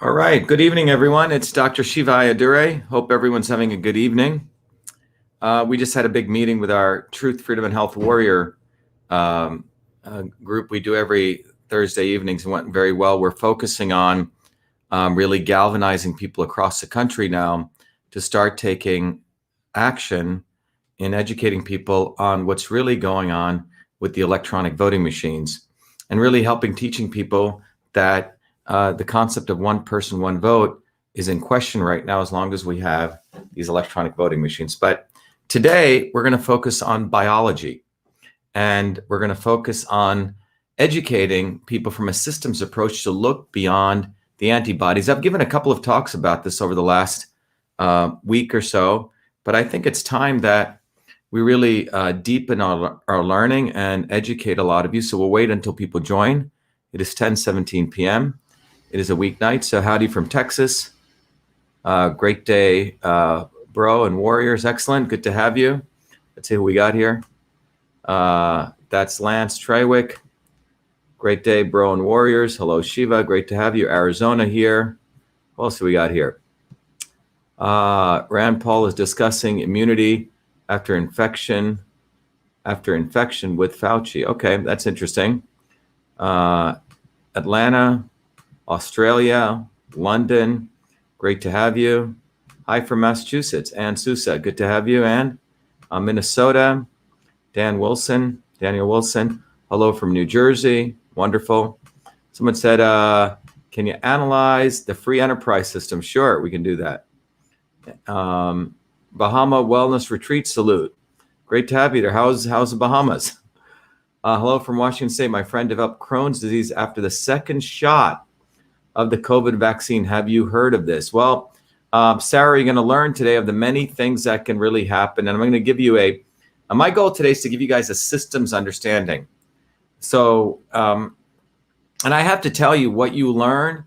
All right. Good evening, everyone. It's Dr. Shiva Ayadure. Hope everyone's having a good evening. We just had a big meeting with our Truth Freedom Health Warrior group we do every Thursday evenings and went very well. We're focusing on really galvanizing people across the country now to start taking action in educating people on what's really going on with the electronic voting machines and really helping teaching people that the concept of one person, one vote is in question right now as long as we have these electronic voting machines. But today we're going to focus on biology, and we're going to focus on educating people from a systems approach to look beyond the antibodies. I've given a couple of talks about this over the last week or so, but I think it's time that we really deepen our learning and educate a lot of you. So we'll wait until people join. It is 10:17 p.m. It is a weeknight. So howdy from Texas. Great day, bro and warriors. Excellent. Good to have you. Let's see who we got here. That's Lance Trewick. Great day, bro and warriors. Hello, Shiva. Great to have you. Arizona here. What else do we got here? Rand Paul is discussing immunity after infection with Fauci. Okay, that's interesting. Atlanta, Australia, London. Great to have you. Hi from Massachusetts, Ann Sousa. Good to have you, Ann. Minnesota, Daniel Wilson. Hello from New Jersey. Wonderful. Someone said, can you analyze the free enterprise system? Sure, we can do that. Bahama Wellness Retreat salute. Great to have you there. How's the Bahamas? Hello from Washington State. My friend developed Crohn's disease after the second shot of the COVID vaccine. Have you heard of this? Well, Sarah, you're going to learn today of the many things that can really happen. And I'm going to give you my goal today is to give you guys a systems understanding. So, and I have to tell you, what you learn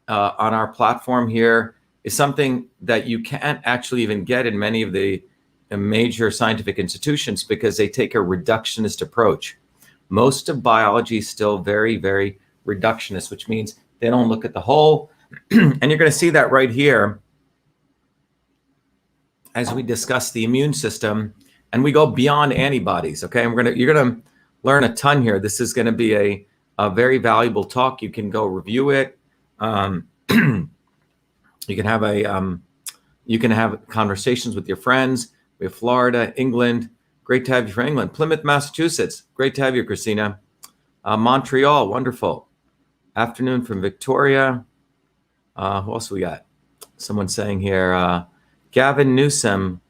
on our platform here is something that you can't actually even get in many of the major scientific institutions because they take a reductionist approach. Most of biology is still very, very reductionist, which means they don't look at the whole. And you're going to see that right here as we discuss the immune system and we go beyond antibodies. Okay, you're going to learn a ton here. This is going to be a very valuable talk. You can go review it. You can have conversations with your friends. We have Florida, England. Great to have you from England. Plymouth, Massachusetts. Great to have you, Christina. Montreal, wonderful. Afternoon from Victoria. Who else we got? Someone saying here, Gavin Newsom.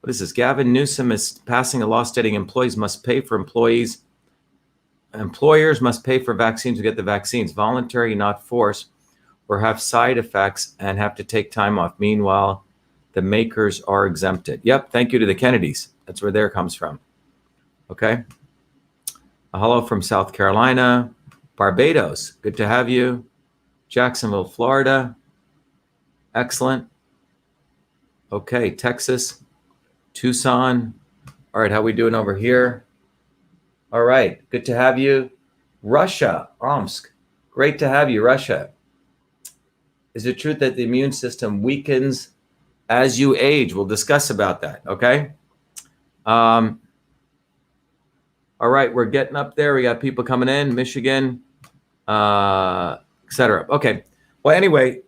What is this? Gavin Newsom is passing a law stating employers must pay for vaccines to get the vaccines. Voluntary, not forced, or have side effects and have to take time off. Meanwhile, the makers are exempted. Yep, thank you to the Kennedys. That's where there comes from. Okay. Hello from South Carolina. Barbados, good to have you. Jacksonville, Florida. Excellent. Okay, Texas. Tucson. All right, how we doing over here? All right, good to have you. Russia, Omsk. Great to have you, Russia. Is it true that the immune system weakens as you age? We'll discuss about that, okay? All right, we're getting up there. We got people coming in, Michigan, etc. Okay, well, anyway,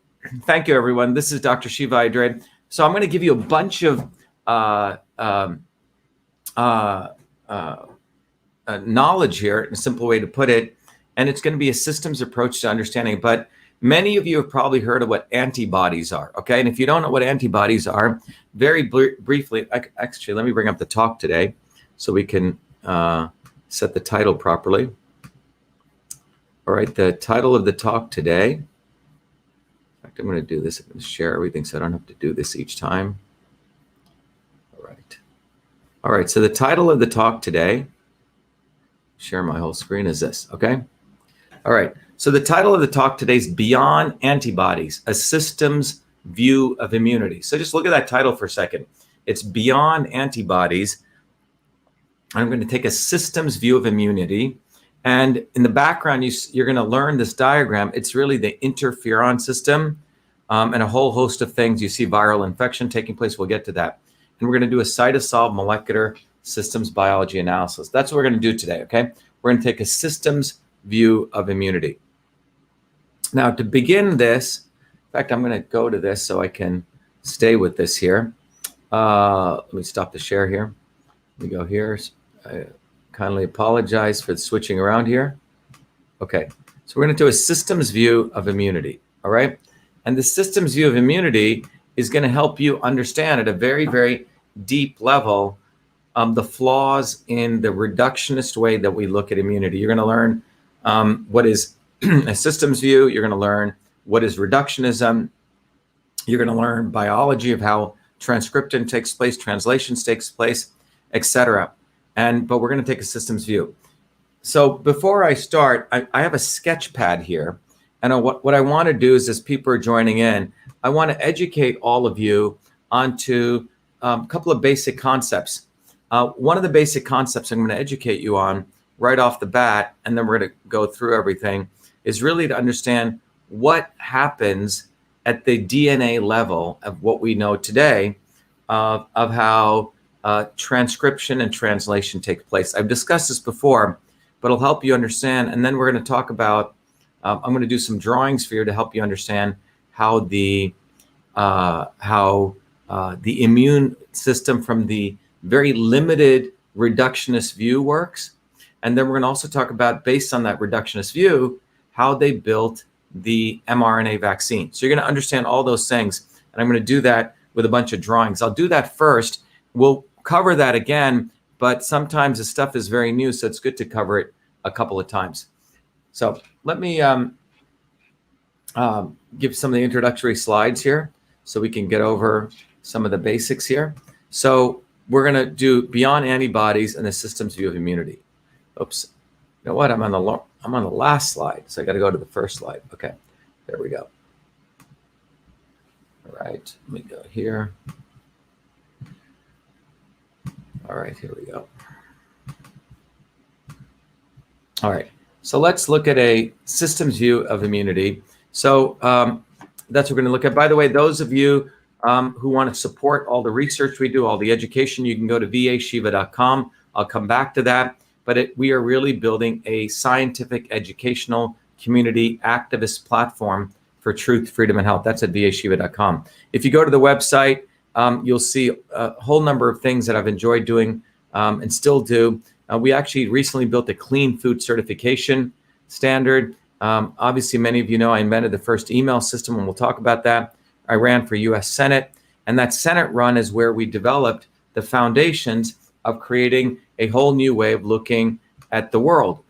thank you, everyone. This is Dr. Shiva Ayadure. So I'm going to give you a bunch of knowledge here, a simple way to put it, and it's going to be a systems approach to understanding. But many of you have probably heard of what antibodies are, okay? And if you don't know what antibodies are, very briefly, actually, let me bring up the talk today so we can set the title properly. All right, the title of the talk today. In fact, I'm going to do this. I'm going to share everything so I don't have to do this each time. All right, so the title of the talk today, share my whole screen, is this, okay? All right, so the title of the talk today is Beyond Antibodies, a Systems View of Immunity. So just look at that title for a second. It's Beyond Antibodies. I'm going to take a systems view of immunity. And in the background, you're going to learn this diagram. It's really the interferon system and a whole host of things. You see viral infection taking place. We'll get to that. And we're going to do a CytoSolve molecular systems biology analysis. That's what we're going to do today, okay? We're going to take a systems view of immunity. Now, to begin this, in fact, I'm going to go to this so I can stay with this here. Let me stop the share here. Let me go here. I kindly apologize for the switching around here. Okay, so we're going to do a systems view of immunity, all right? And the systems view of immunity is going to help you understand at a very, very deep level the flaws in the reductionist way that we look at immunity. You're going to learn what is a systems view. You're going to learn what is reductionism. You're going to learn biology of how transcription takes place, translations takes place, etc. But we're going to take a systems view. So before I start, I have a sketch pad here. And what I want to do is, as people are joining in, I want to educate all of you onto a couple of basic concepts. One of the basic concepts I'm going to educate you on right off the bat, and then we're going to go through everything, is really to understand what happens at the DNA level of what we know today of how transcription and translation take place. I've discussed this before, but it'll help you understand. And then we're going to talk about, I'm going to do some drawings for you to help you understand how the immune system from the very limited reductionist view works. And then we're going to also talk about, based on that reductionist view, how they built the mRNA vaccine. So you're going to understand all those things. And I'm going to do that with a bunch of drawings. I'll do that first. We'll cover that again, but sometimes the stuff is very new, so it's good to cover it a couple of times. So let me give some of the introductory slides here so we can get over some of the basics here. So we're going to do beyond antibodies and the systems view of immunity. Oops. You know what? I'm on the last slide, so I got to go to the first slide. Okay, there we go. All right, let me go here. All right, here we go. All right, so let's look at a systems view of immunity. So that's what we're going to look at. By the way, those of you who want to support all the research we do, all the education, you can go to vashiva.com. I'll come back to that. But we are really building a scientific, educational, community activist platform for truth, freedom, and health. That's at vashiva.com. If you go to the website, you'll see a whole number of things that I've enjoyed doing and still do. We actually recently built a clean food certification standard. Obviously, many of you know I invented the first email system, and we'll talk about that. I ran for U.S. Senate, and that Senate run is where we developed the foundations of creating a whole new way of looking at the world,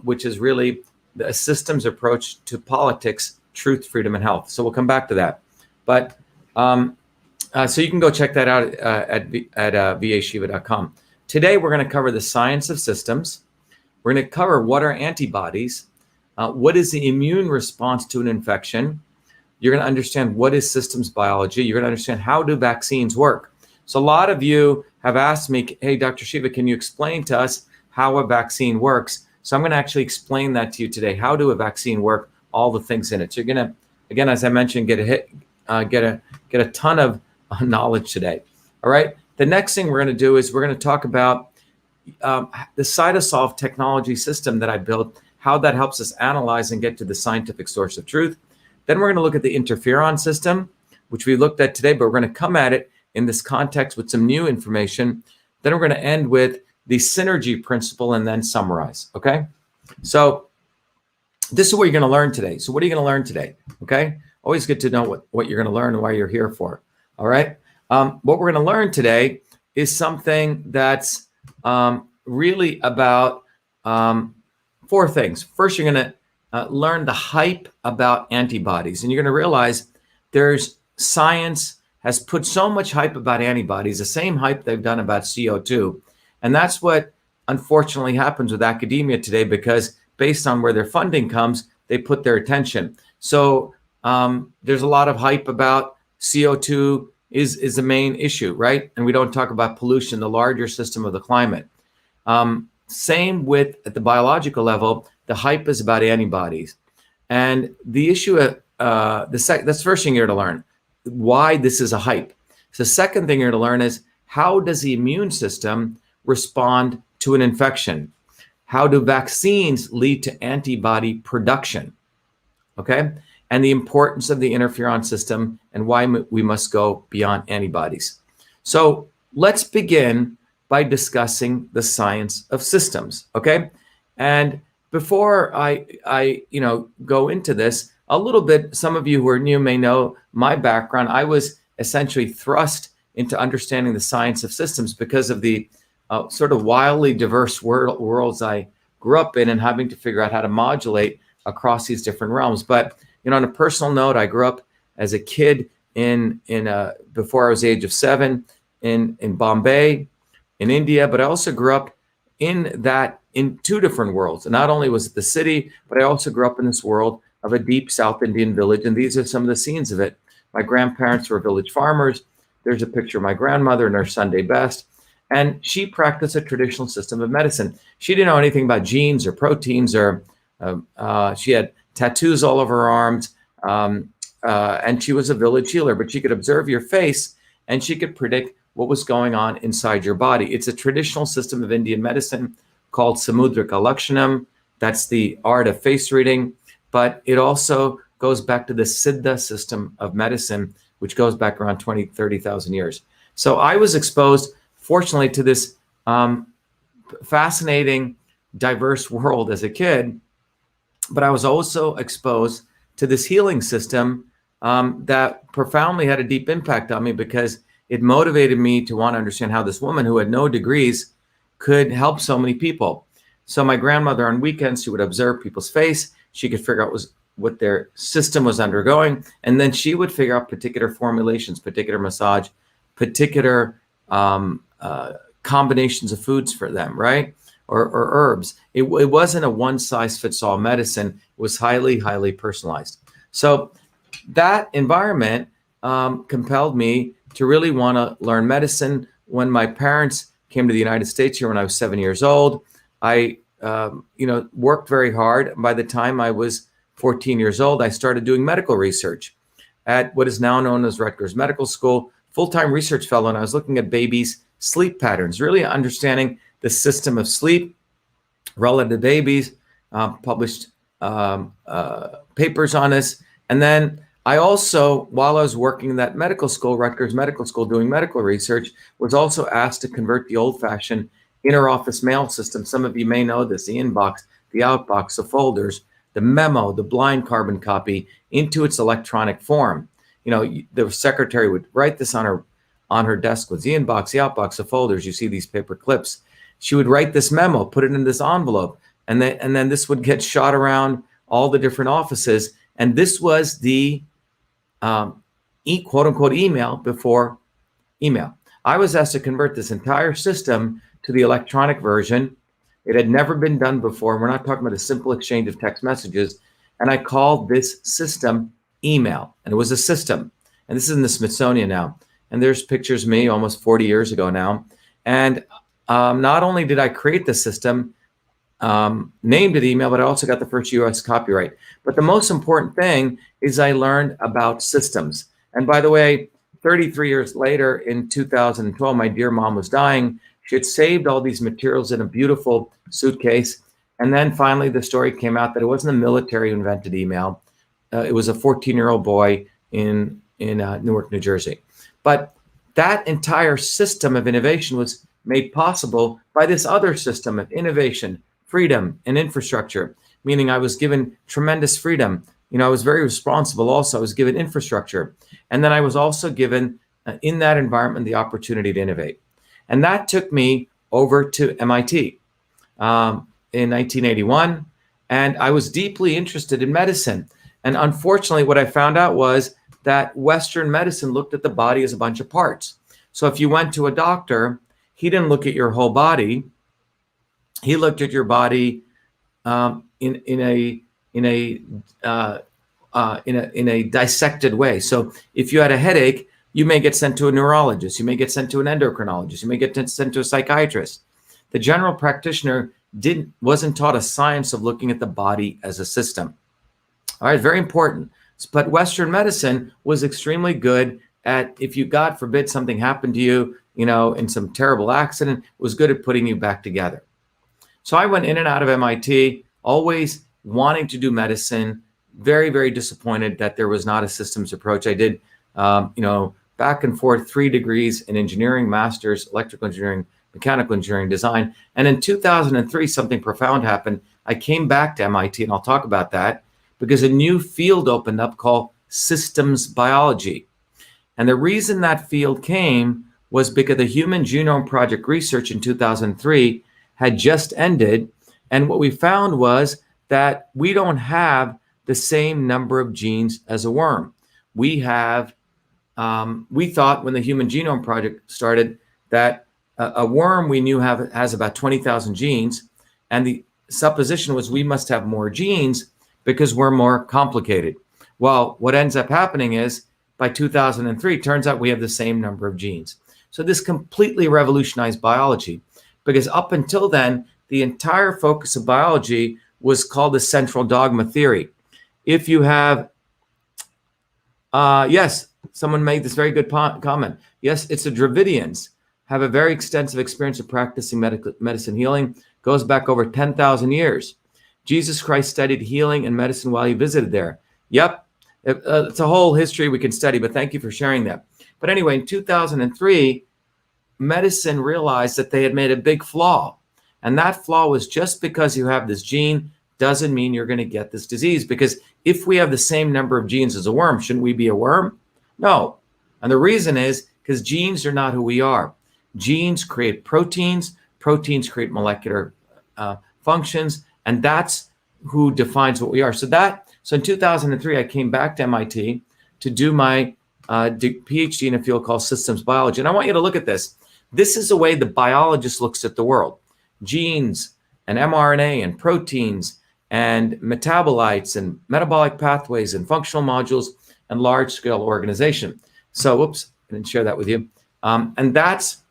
which is really a systems approach to politics, truth, freedom, and health. So we'll come back to that. But so you can go check that out at vashiva.com. Today, we're going to cover the science of systems. We're going to cover what are antibodies, what is the immune response to an infection. You're going to understand what is systems biology. You're going to understand how do vaccines work. So a lot of you have asked me, hey, Dr. Shiva, can you explain to us how a vaccine works? So I'm going to actually explain that to you today. How do a vaccine work? All the things in it. So you're going to, again, as I mentioned, get a ton of knowledge today. All right. The next thing we're going to do is we're going to talk about the CytoSolve technology system that I built, how that helps us analyze and get to the scientific source of truth. Then we're going to look at the Interferon system, which we looked at today, but we're going to come at it in this context with some new information. Then we're going to end with the synergy principle and then summarize, okay? So this is what you're going to learn today. So what are you going to learn today, okay? Always good to know what you're going to learn and why you're here for, all right? What we're going to learn today is something that's really about four things. First, you're going to learn the hype about antibodies, and you're going to realize there's science has put so much hype about antibodies, the same hype they've done about CO2. And that's what unfortunately happens with academia today, because based on where their funding comes, they put their attention. So there's a lot of hype about CO2 is the main issue, right? And we don't talk about pollution, the larger system of the climate. Same with at the biological level, the hype is about antibodies. And the issue that's the first thing you're to learn, why this is a hype. So the second thing you're to learn is, how does the immune system respond to an infection? How do vaccines lead to antibody production? Okay. And the importance of the interferon system and why we must go beyond antibodies. So let's begin by discussing the science of systems. Okay. And before I go into this a little bit, some of you who are new may know my background. I was essentially thrust into understanding the science of systems because of the sort of wildly diverse worlds I grew up in, and having to figure out how to modulate across these different realms. But on a personal note, I grew up as a kid before I was the age of 7 in Bombay, in India. But I also grew up in two different worlds. And not only was it the city, but I also grew up in this world of a deep South Indian village. And these are some of the scenes of it. My grandparents were village farmers. There's a picture of my grandmother in her Sunday best. And she practiced a traditional system of medicine. She didn't know anything about genes or proteins, or she had tattoos all over her arms. And she was a village healer, but she could observe your face and she could predict what was going on inside your body. It's a traditional system of Indian medicine called Samudrika Lakshanam. That's the art of face reading. But it also goes back to the Siddha system of medicine, which goes back around 20, 30,000 years. So I was exposed, fortunately, to this fascinating, diverse world as a kid. But I was also exposed to this healing system that profoundly had a deep impact on me, because it motivated me to want to understand how this woman who had no degrees could help so many people. So my grandmother, on weekends, she would observe people's face. She could figure out what their system was undergoing. And then she would figure out particular formulations, particular massage, particular combinations of foods for them, right? Or herbs. It wasn't a one-size-fits-all medicine. It was highly, highly personalized. So that environment compelled me to really want to learn medicine. When my parents came to the United States here when I was 7 years old, I worked very hard. By the time I was 14 years old, I started doing medical research at what is now known as Rutgers Medical School, full-time research fellow, and I was looking at babies' sleep patterns, really understanding the system of sleep relative to babies, published papers on this. And then I also, while I was working in that medical school, Rutgers Medical School, doing medical research, was also asked to convert the old-fashioned inter-office mail system. Some of you may know this, the inbox, the outbox, the folders, the memo, the blind carbon copy, into its electronic form. The secretary would write this on her desk with the inbox, the outbox, the folders. You see these paper clips. She would write this memo, put it in this envelope, and then this would get shot around all the different offices. And this was the quote unquote email before email. I was asked to convert this entire system to the electronic version. It had never been done before. We're not talking about a simple exchange of text messages. And I called this system email. And it was a system. And this is in the Smithsonian now. And there's pictures of me almost 40 years ago now. And not only did I create the system, named it email, but I also got the first US copyright. But the most important thing is I learned about systems. And by the way, 33 years later, in 2012, my dear mom was dying. She had saved all these materials in a beautiful suitcase. And then finally, the story came out that it wasn't a military who invented email. It was a 14-year-old boy in Newark, New Jersey. But that entire system of innovation was made possible by this other system of innovation, freedom, and infrastructure, meaning I was given tremendous freedom. I was very responsible also. I was given infrastructure. And then I was also given, in that environment, the opportunity to innovate. And that took me over to MIT in 1981. And I was deeply interested in medicine. And unfortunately, what I found out was that Western medicine looked at the body as a bunch of parts. So if you went to a doctor, he didn't look at your whole body. He looked at your body in a dissected way. So if you had a headache, you may get sent to a neurologist. You may get sent to an endocrinologist. You may get sent to a psychiatrist. The general practitioner wasn't taught a science of looking at the body as a system. All right, very important. But Western medicine was extremely good at, if you, God forbid, something happened to you, in some terrible accident, was good at putting you back together. So I went in and out of MIT, always wanting to do medicine, very, very disappointed that there was not a systems approach. I did, back and forth 3 degrees in engineering, master's, electrical engineering, mechanical engineering design. And in 2003, something profound happened. I came back to MIT, and I'll talk about that, because a new field opened up called systems biology. And the reason that field came was because the Human Genome Project research in 2003 had just ended. And what we found was that we don't have the same number of genes as a worm. We have, we thought when the Human Genome Project started that a worm we knew has about 20,000 genes. And the supposition was we must have more genes because we're more complicated. Well, what ends up happening is by 2003, it turns out we have the same number of genes. So this completely revolutionized biology, because up until then, the entire focus of biology was called the central dogma theory. If you have, yes, someone made this very good comment. Yes, it's the Dravidians have a very extensive experience of practicing medicine healing, goes back over 10,000 years. Jesus Christ studied healing and medicine while he visited there. Yep, it's a whole history we can study, but thank you for sharing that. But anyway, in 2003, medicine realized that they had made a big flaw. And that flaw was just because you have this gene doesn't mean you're going to get this disease. Because if we have the same number of genes as a worm, shouldn't we be a worm? No. And the reason is because genes are not who we are. Genes create proteins. Proteins create molecular functions. And that's who defines what we are. So in 2003, I came back to MIT to do my PhD in a field called systems biology. And I want you to look at this. This is the way the biologist looks at the world. Genes and mRNA and proteins and metabolites and metabolic pathways and functional modules and large-scale organization. So, whoops, I didn't share that with you. And that's,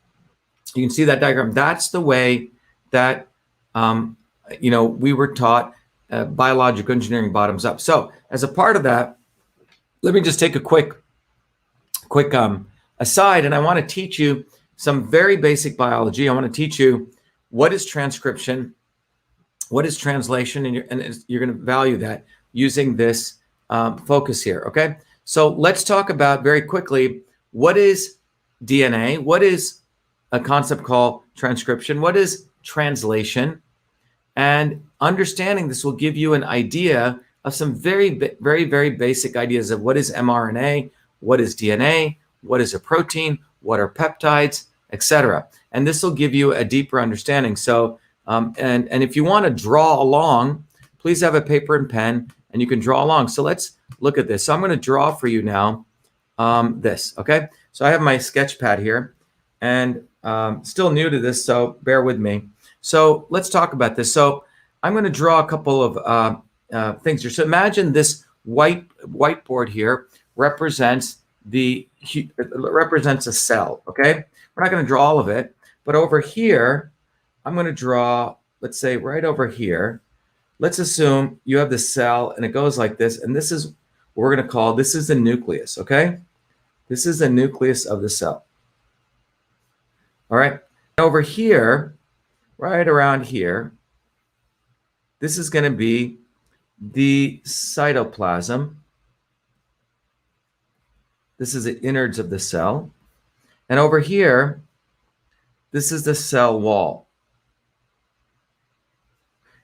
you can see that diagram. That's the way that, we were taught biological engineering bottoms up. So as a part of that, let me just take a quick aside, and I want to teach you some very basic biology. I want to teach you what is transcription, what is translation, and you're going to value that using this focus here, okay? So let's talk about very quickly, what is DNA? What is a concept called transcription? What is translation? And understanding this will give you an idea of some very, very, very basic ideas of what is mRNA, what is DNA, what is a protein, what are peptides, etc. And this will give you a deeper understanding. So, and if you want to draw along, please have a paper and pen, and you can draw along. So let's look at this. So I'm going to draw for you now this, okay? So I have my sketch pad here, and still new to this, so bear with me. So let's talk about this. So I'm going to draw a couple of things here. So imagine this whiteboard here represents a cell, okay? We're not going to draw all of it, but over here, I'm going to draw, let's say right over here. Let's assume you have the cell and it goes like this, and this is what we're going to call, this is the nucleus, okay? This is the nucleus of the cell. All right, over here, right around here, this is going to be the cytoplasm. This is the innards of the cell. And over here, this is the cell wall.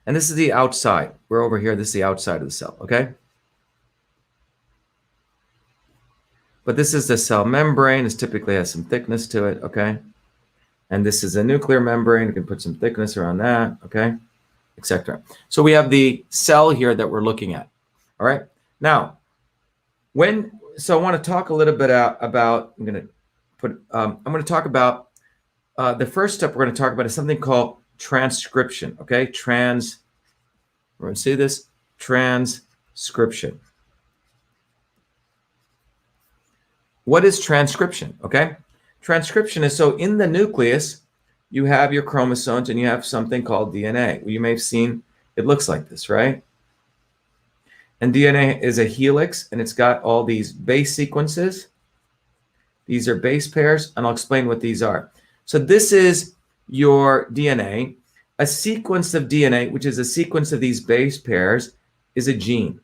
And this is the outside. We're over here, this is the outside of the cell, okay? But this is the cell membrane. This typically has some thickness to it, okay? And this is a nuclear membrane. You can put some thickness around that, okay, etc. So we have the cell here that we're looking at. All right. Now, so I want to talk a little bit about. I'm going to talk about the first step we're going to talk about is something called transcription. Okay, we're going to see this transcription. What is transcription? Okay. Transcription is, so in the nucleus, you have your chromosomes and you have something called DNA. You may have seen, it looks like this, right? And DNA is a helix, and it's got all these base sequences. These are base pairs, and I'll explain what these are. So this is your DNA. A sequence of DNA, which is a sequence of these base pairs, is a gene.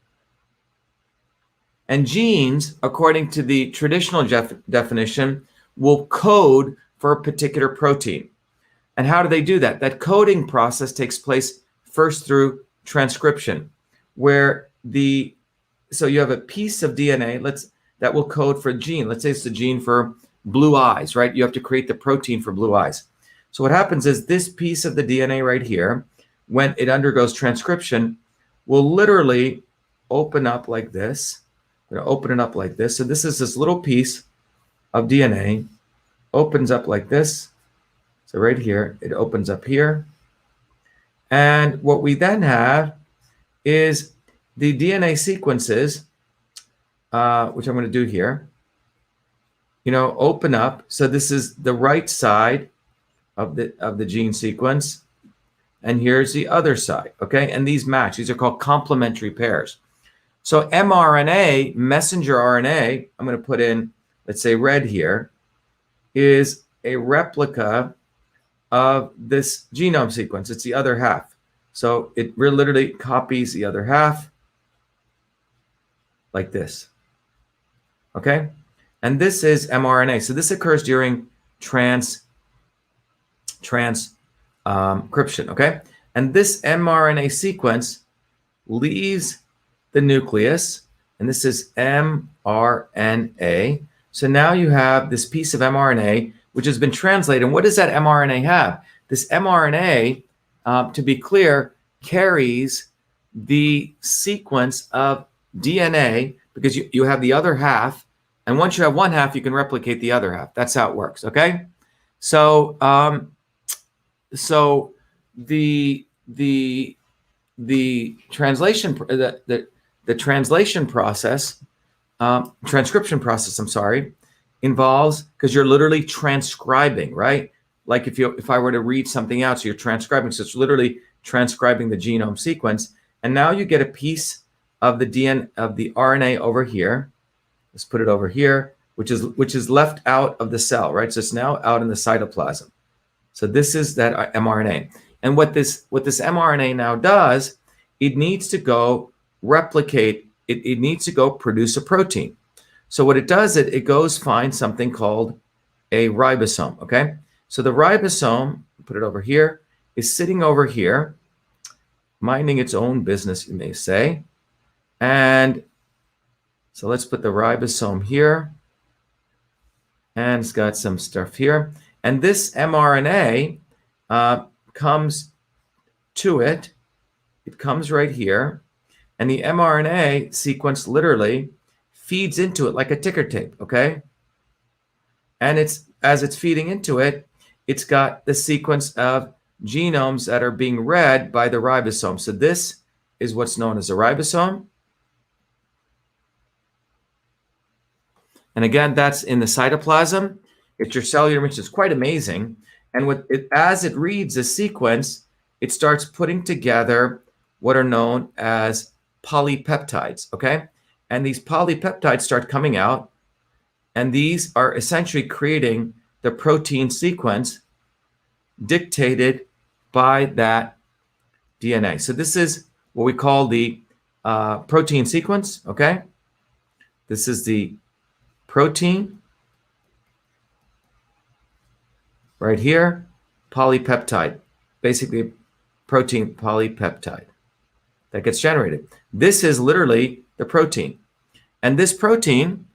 And genes, according to the traditional definition, will code for a particular protein. And how do they do that? That coding process takes place first through transcription, where so you have a piece of DNA that will code for a gene. Let's say it's the gene for blue eyes, right? You have to create the protein for blue eyes. So what happens is this piece of the DNA right here, when it undergoes transcription, will literally open up like this. I'm going to open it up like this. So this is this little piece of DNA, opens up like this. So right here, it opens up here. And what we then have is the DNA sequences, which I'm going to do here, open up. So this is the right side of the gene sequence. And here's the other side, okay? And these match. These are called complementary pairs. So mRNA, messenger RNA, I'm going to put in, let's say red here, is a replica of this genome sequence. It's the other half. So it literally copies the other half like this, okay? And this is mRNA. So this occurs during transcription, okay? And this mRNA sequence leaves the nucleus, and this is mRNA. So now you have this piece of mRNA, which has been translated. And what does that mRNA have? This mRNA, to be clear, carries the sequence of DNA, because you have the other half. And once you have one half, you can replicate the other half. That's how it works, okay? So, the translation, the translation process, transcription process, I'm sorry, involves, because you're literally transcribing, right? Like if I were to read something out, so you're transcribing, so it's literally transcribing the genome sequence. And now you get a piece of the DNA of the RNA over here. Let's put it over here, which is left out of the cell, right? So it's now out in the cytoplasm. So this is that mRNA. And what this mRNA now does, it needs to go replicate, it needs to go produce a protein. So what it does, it goes find something called a ribosome, okay? So the ribosome, put it over here, is sitting over here, minding its own business, you may say. And so let's put the ribosome here. And it's got some stuff here. And this mRNA comes to it. It comes right here. And the mRNA sequence literally feeds into it like a ticker tape, okay? And as it's feeding into it, it's got the sequence of genomes that are being read by the ribosome. So this is what's known as a ribosome. And again, that's in the cytoplasm. It's your cellular image. It's quite amazing. And as it reads the sequence, it starts putting together what are known as polypeptides, okay? And these polypeptides start coming out, and these are essentially creating the protein sequence dictated by that DNA. So this is what we call the protein sequence, okay? This is the protein right here, polypeptide, basically protein polypeptide that gets generated. This is literally the protein. And this protein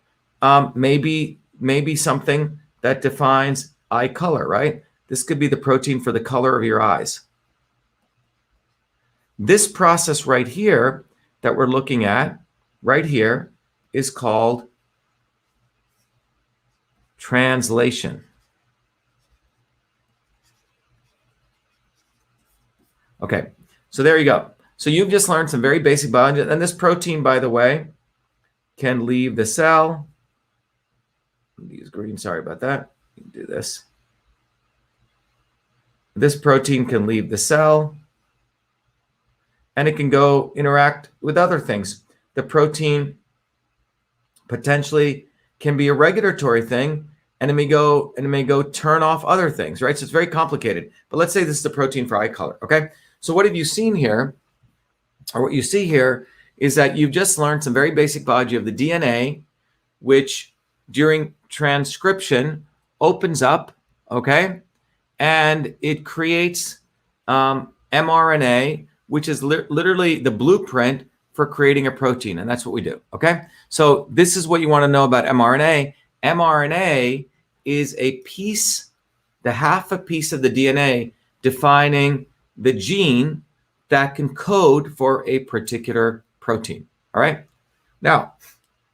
may be something that defines eye color, right? This could be the protein for the color of your eyes. This process right here that we're looking at right here is called translation. Okay, so there you go. So you've just learned some very basic biology. And this protein, by the way, can leave the cell. Use green, sorry about that. You can do this. This protein can leave the cell, and it can go interact with other things. the protein potentially can be a regulatory thing, and it may go turn off other things, right? So it's very complicated. But let's say this is the protein for eye color, okay? So what have you seen here, or what you see here, is that you've just learned some very basic biology of the DNA, which during transcription opens up, okay? And it creates mRNA, which is literally the blueprint for creating a protein. And that's what we do, okay? So this is what you want to know about mRNA. mRNA is a piece, the half a piece of the DNA defining the gene that can code for a particular protein, all right? Now,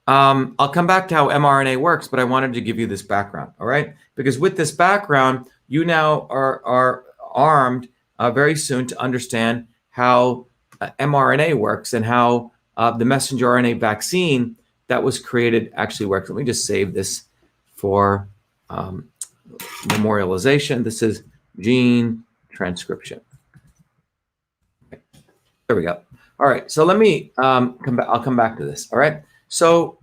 I'll come back to how mRNA works, but I wanted to give you this background, all right? Because with this background, you now are armed very soon to understand how mRNA works and how the messenger RNA vaccine that was created actually works. Let me just save this for memorialization. This is gene transcription. Okay. There we go. All right, so let me come back. I'll come back to this, all right? So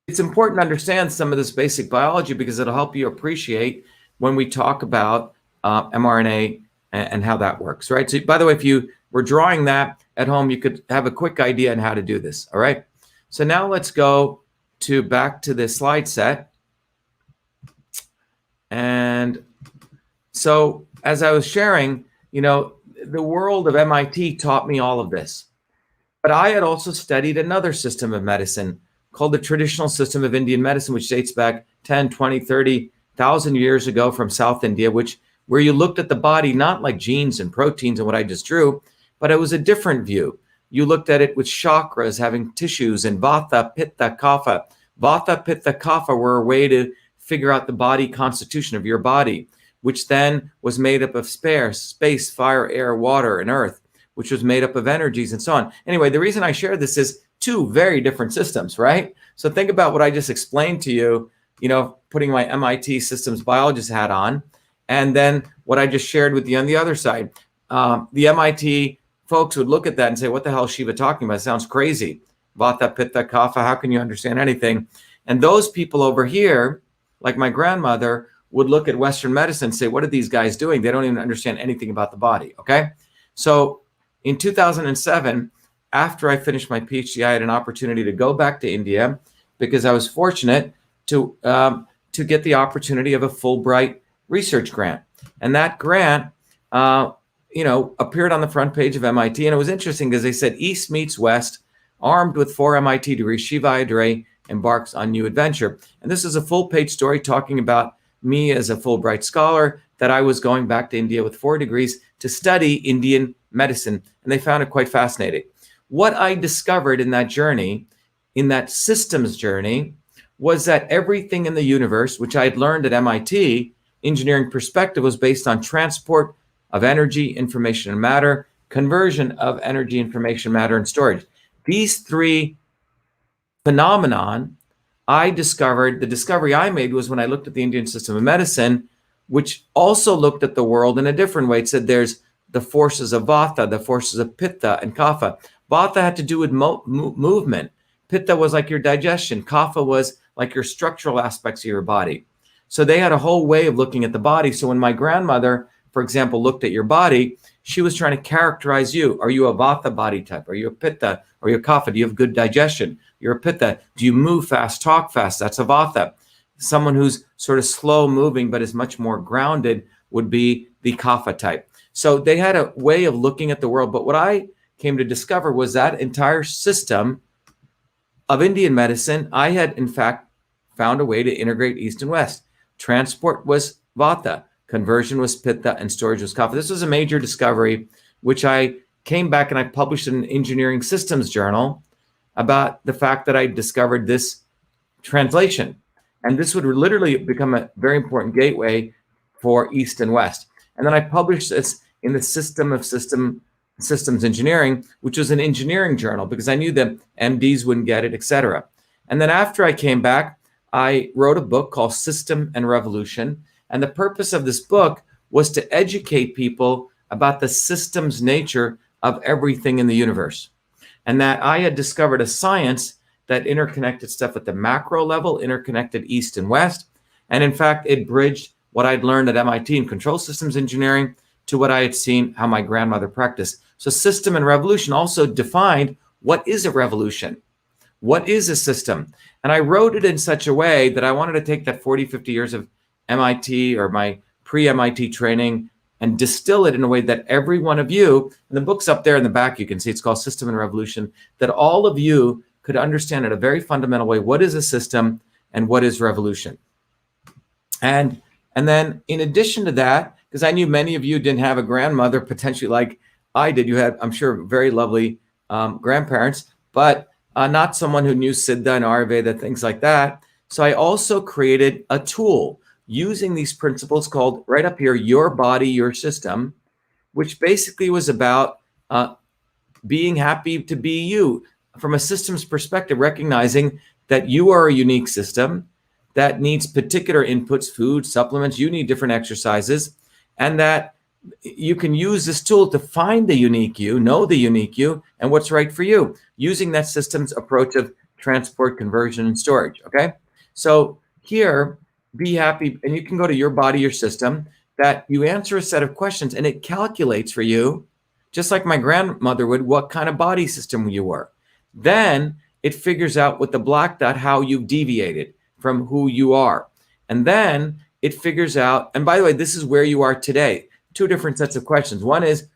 it's important to understand some of this basic biology because it'll help you appreciate when we talk about mRNA and how that works, right? So by the way, if you were drawing that at home, you could have a quick idea on how to do this, all right? So now let's go back to this slide set. And so as I was sharing, you know, the world of MIT taught me all of this. But I had also studied another system of medicine called the traditional system of Indian medicine, which dates back 10, 20, 30,000 years ago from South India, where you looked at the body not like genes and proteins and what I just drew, but it was a different view. You looked at it with chakras having tissues and vata, pitta, kapha. Vata, pitta, kapha were a way to figure out the body constitution of your body, which then was made up of space, fire, air, water, and earth, which was made up of energies and so on. Anyway, the reason I share this is two very different systems, right? So think about what I just explained to you, you know, putting my MIT systems biologist hat on, and then what I just shared with you on the other side. The MIT folks would look at that and say, what the hell is Shiva talking about? It sounds crazy. Vata, pitta, kapha, how can you understand anything? And those people over here, like my grandmother, would look at Western medicine and say, what are these guys doing? They don't even understand anything about the body, okay? So in 2007, after I finished my PhD, I had an opportunity to go back to India because I was fortunate to get the opportunity of a Fulbright research grant. And that grant, you know, appeared on the front page of MIT. And it was interesting because they said East meets West, armed with 4 MIT degrees, Shiva Ayyadurai embarks on new adventure. And this is a full page story talking about me as a Fulbright scholar, that I was going back to India with 4 degrees to study Indian medicine. And they found it quite fascinating. What I discovered in that journey, in that systems journey, was that everything in the universe, which I had learned at MIT, engineering perspective, was based on transport of energy, information, and matter, conversion of energy, information, matter, and storage. These 3 phenomenon, I discovered, the discovery I made was when I looked at the Indian system of medicine, which also looked at the world in a different way. It said there's the forces of Vata, the forces of Pitta and Kapha. Vata had to do with movement. Pitta was like your digestion. Kapha was like your structural aspects of your body. So they had a whole way of looking at the body. So when my grandmother, for example, looked at your body, she was trying to characterize you. Are you a Vata body type? Are you a Pitta? Are you a Kapha? Do you have good digestion? You're a Pitta. Do you move fast, talk fast? That's a Vata. Someone who's sort of slow moving but is much more grounded would be the Kapha type. So they had a way of looking at the world. But what I came to discover was that entire system of Indian medicine, I had in fact found a way to integrate East and West. Transport was Vata, conversion was Pitta, and storage was Kapha. This was a major discovery, which I came back and I published in an engineering systems journal about the fact that I discovered this translation. And this would literally become a very important gateway for East and West. And then I published this in the System of Systems Engineering, which was an engineering journal, because I knew that MDs wouldn't get it, etc. And then after I came back, I wrote a book called System and Revolution. And the purpose of this book was to educate people about the systems nature of everything in the universe. and that I had discovered a science that interconnected stuff at the macro level, interconnected east and west. And in fact, it bridged what I'd learned at MIT in control systems engineering to what I had seen how my grandmother practiced. So system and revolution also defined what is a revolution? What is a system? And I wrote it in such a way that I wanted to take that 40, 50 years of MIT or my pre-MIT training and distill it in a way that every one of you, and the book's up there in the back, you can see it's called System and Revolution, that all of you could understand in a very fundamental way what is a system and what is revolution. And then in addition to that, because I knew many of you didn't have a grandmother potentially like I did, you had, I'm sure, very lovely grandparents, but not someone who knew Siddha and Ayurveda, things like that. So I also created a tool using these principles called, right up here, Your Body, Your System, which basically was about being happy to be you from a systems perspective, recognizing that you are a unique system that needs particular inputs, food, supplements, you need different exercises, and that you can use this tool to find the unique you, know the unique you, and what's right for you, using that systems approach of transport, conversion, and storage, okay? So here, be happy, and you can go to Your Body, Your System, that you answer a set of questions, and it calculates for you, just like my grandmother would, what kind of body system you were. Then it figures out with the black dot how you've deviated from who you are. And then it figures out, and by the way, this is where you are today. Two different sets of questions. One is,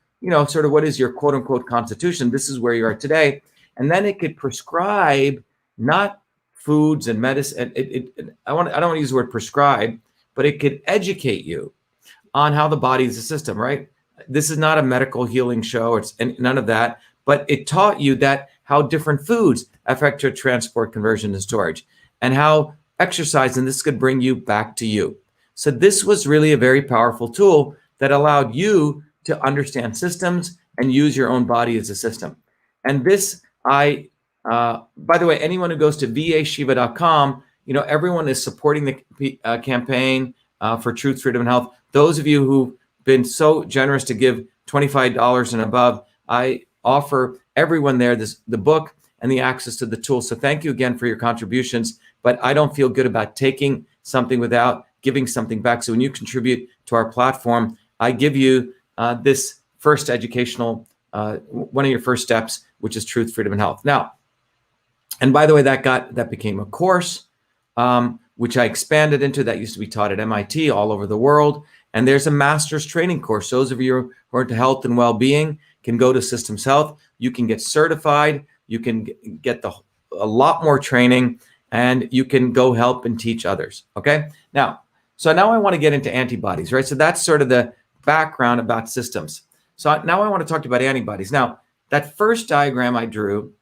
sort of what is your quote unquote constitution? This is where you are today. And then it could prescribe not foods and medicine. I don't want to use the word prescribe, but it could educate you on how the body is a system, right? This is not a medical healing show. It's none of that, but it taught you that how different foods affect your transport, conversion, and storage, and how exercise, and this could bring you back to you. So this was really a very powerful tool that allowed you to understand systems and use your own body as a system. And this, by the way, anyone who goes to vashiva.com, everyone is supporting the campaign for Truth, Freedom, and Health. Those of you who've been so generous to give $25 and above, I offer everyone there the book and the access to the tool. So thank you again for your contributions, but I don't feel good about taking something without giving something back. So when you contribute to our platform, I give you this first educational, one of your first steps, which is Truth, Freedom, and Health. Now, and by the way, that became a course, which I expanded into. That used to be taught at MIT all over the world. And there's a master's training course. Those of you who are into health and well-being can go to Systems Health. You can get certified. You can get a lot more training, and you can go help and teach others. Okay. Now I want to get into antibodies, right? So that's sort of the background about systems. So now I want to talk to you about antibodies. Now, that first diagram I drew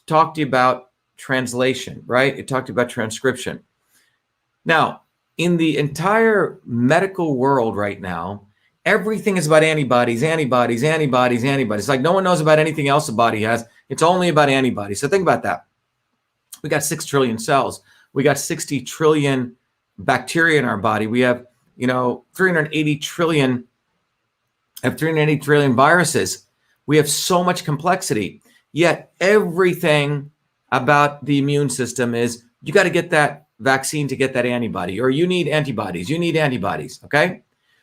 talked to you about translation, right? It talked about transcription. Now, in the entire medical world right now, everything is about antibodies, antibodies, antibodies, antibodies. It's like no one knows about anything else the body has. It's only about antibodies. So think about that. We got 6 trillion cells. We got 60 trillion bacteria in our body. We have, 380 trillion viruses. We have so much complexity. Yet everything about the immune system is you got to get that vaccine to get that antibody, or you need antibodies. You need antibodies. Okay.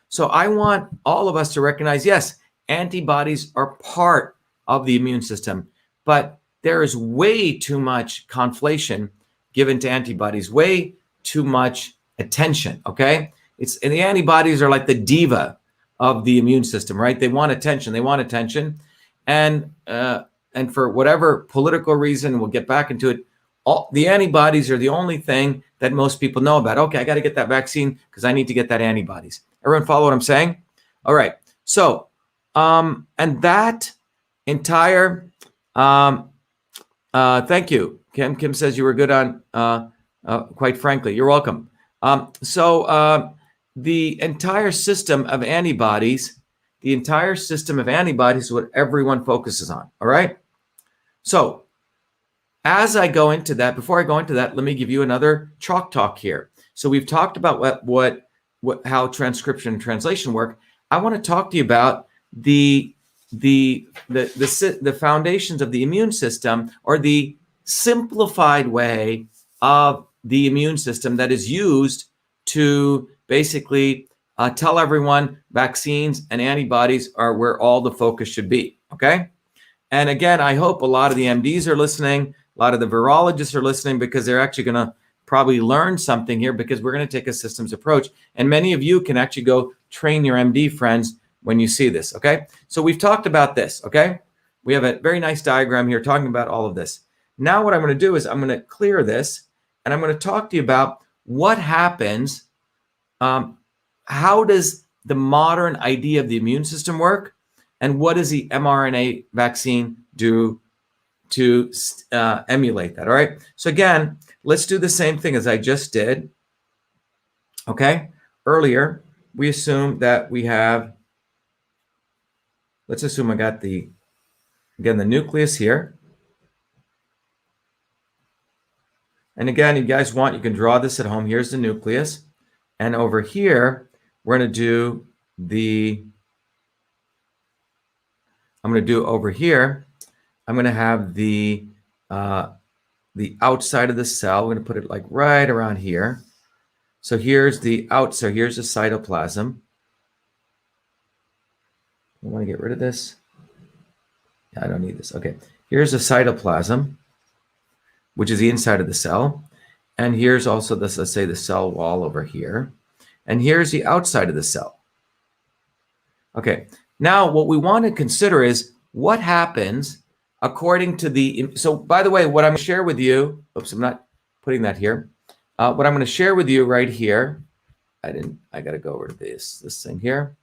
So I want all of us to recognize, yes, antibodies are part of the immune system, but there is way too much conflation given to antibodies, way too much attention, okay? And the antibodies are like the diva of the immune system, right? They want attention. And for whatever political reason, we'll get back into it, the antibodies are the only thing that most people know about. Okay, I got to get that vaccine because I need to get that antibodies. Everyone follow what I'm saying? All right. So, and that entire, thank you. Kim says you were good on, quite frankly, you're welcome. The entire system of antibodies is what everyone focuses on. All right. So as I go into that, before I go into that, let me give you another chalk talk here. So we've talked about how transcription and translation work. I want to talk to you about the the foundations of the immune system, or the simplified way of the immune system that is used to basically tell everyone vaccines and antibodies are where all the focus should be. Okay. And again, I hope a lot of the MDs are listening, a lot of the virologists are listening, because they're actually going to probably learn something here, because we're going to take a systems approach. And many of you can actually go train your MD friends when you see this. Okay. So we've talked about this. Okay. We have a very nice diagram here talking about all of this. Now what I'm going to do is I'm going to clear this, and I'm going to talk to you about what happens. How does the modern idea of the immune system work? And what does the mRNA vaccine do to emulate that? All right. So again, let's do the same thing as I just did. Okay. Earlier, we assumed that we have, let's assume I got the nucleus here. And again, you guys want, you can draw this at home. Here's the nucleus. And over here, we're going to do over here, I'm going to have the outside of the cell. We're going to put it like right around here. So here's the outside. Here's the cytoplasm. I want to get rid of this. Yeah, I don't need this. Okay. Here's the cytoplasm, which is the inside of the cell. And here's also this, let's say, the cell wall over here. And here's the outside of the cell. Okay. Now, what we want to consider is what happens according to the, so by the way, what I'm going to share with you, oops, I'm not putting that here. What I'm going to share with you right here, I got to go over to this thing here.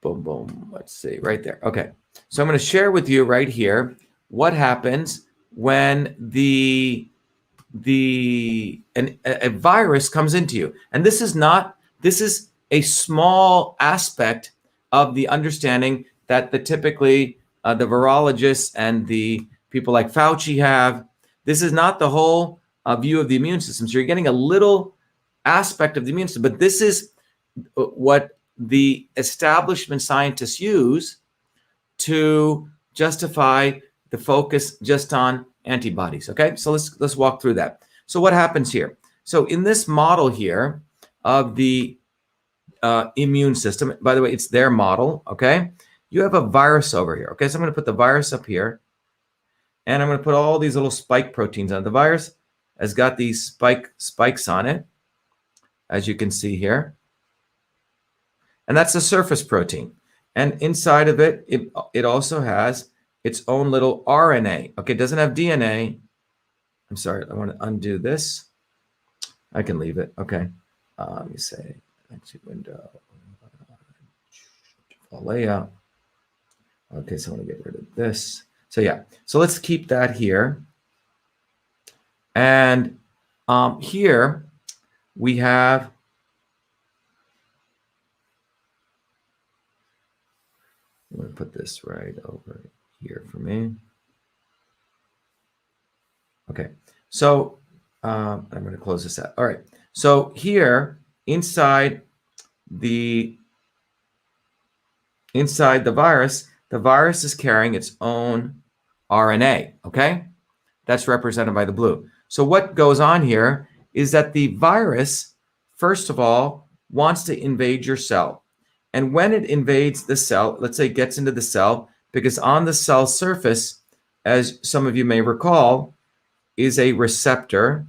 Boom, boom. Let's see, right there. Okay. So I'm going to share with you right here what happens when a virus comes into you. And this is a small aspect of the understanding that typically the virologists and the people like Fauci have. This is not the whole view of the immune system. So you're getting a little aspect of the immune system, but this is what the establishment scientists use to justify the focus just on antibodies. Okay, so let's walk through that. So what happens here? So in this model here of the immune system, by the way, it's their model. Okay, you have a virus over here. Okay, so I'm going to put the virus up here, and I'm going to put all these little spike proteins on it. The virus has got these spikes on it, as you can see here, and that's the surface protein. And inside of it, it also has its own little RNA. Okay, it doesn't have DNA. I'm sorry, I want to undo this. I can leave it. Okay, let me say exit window, layout. Okay, so I want to get rid of this. So yeah, so let's keep that here. And here we have, I'm going to put this right over here for me. Okay, so I'm going to close this out. All right, so here inside the virus is carrying its own RNA. Okay, that's represented by the blue. So what goes on here is that the virus, first of all, wants to invade your cell. And when it invades the cell, let's say it gets into the cell, because on the cell surface, as some of you may recall, is a receptor.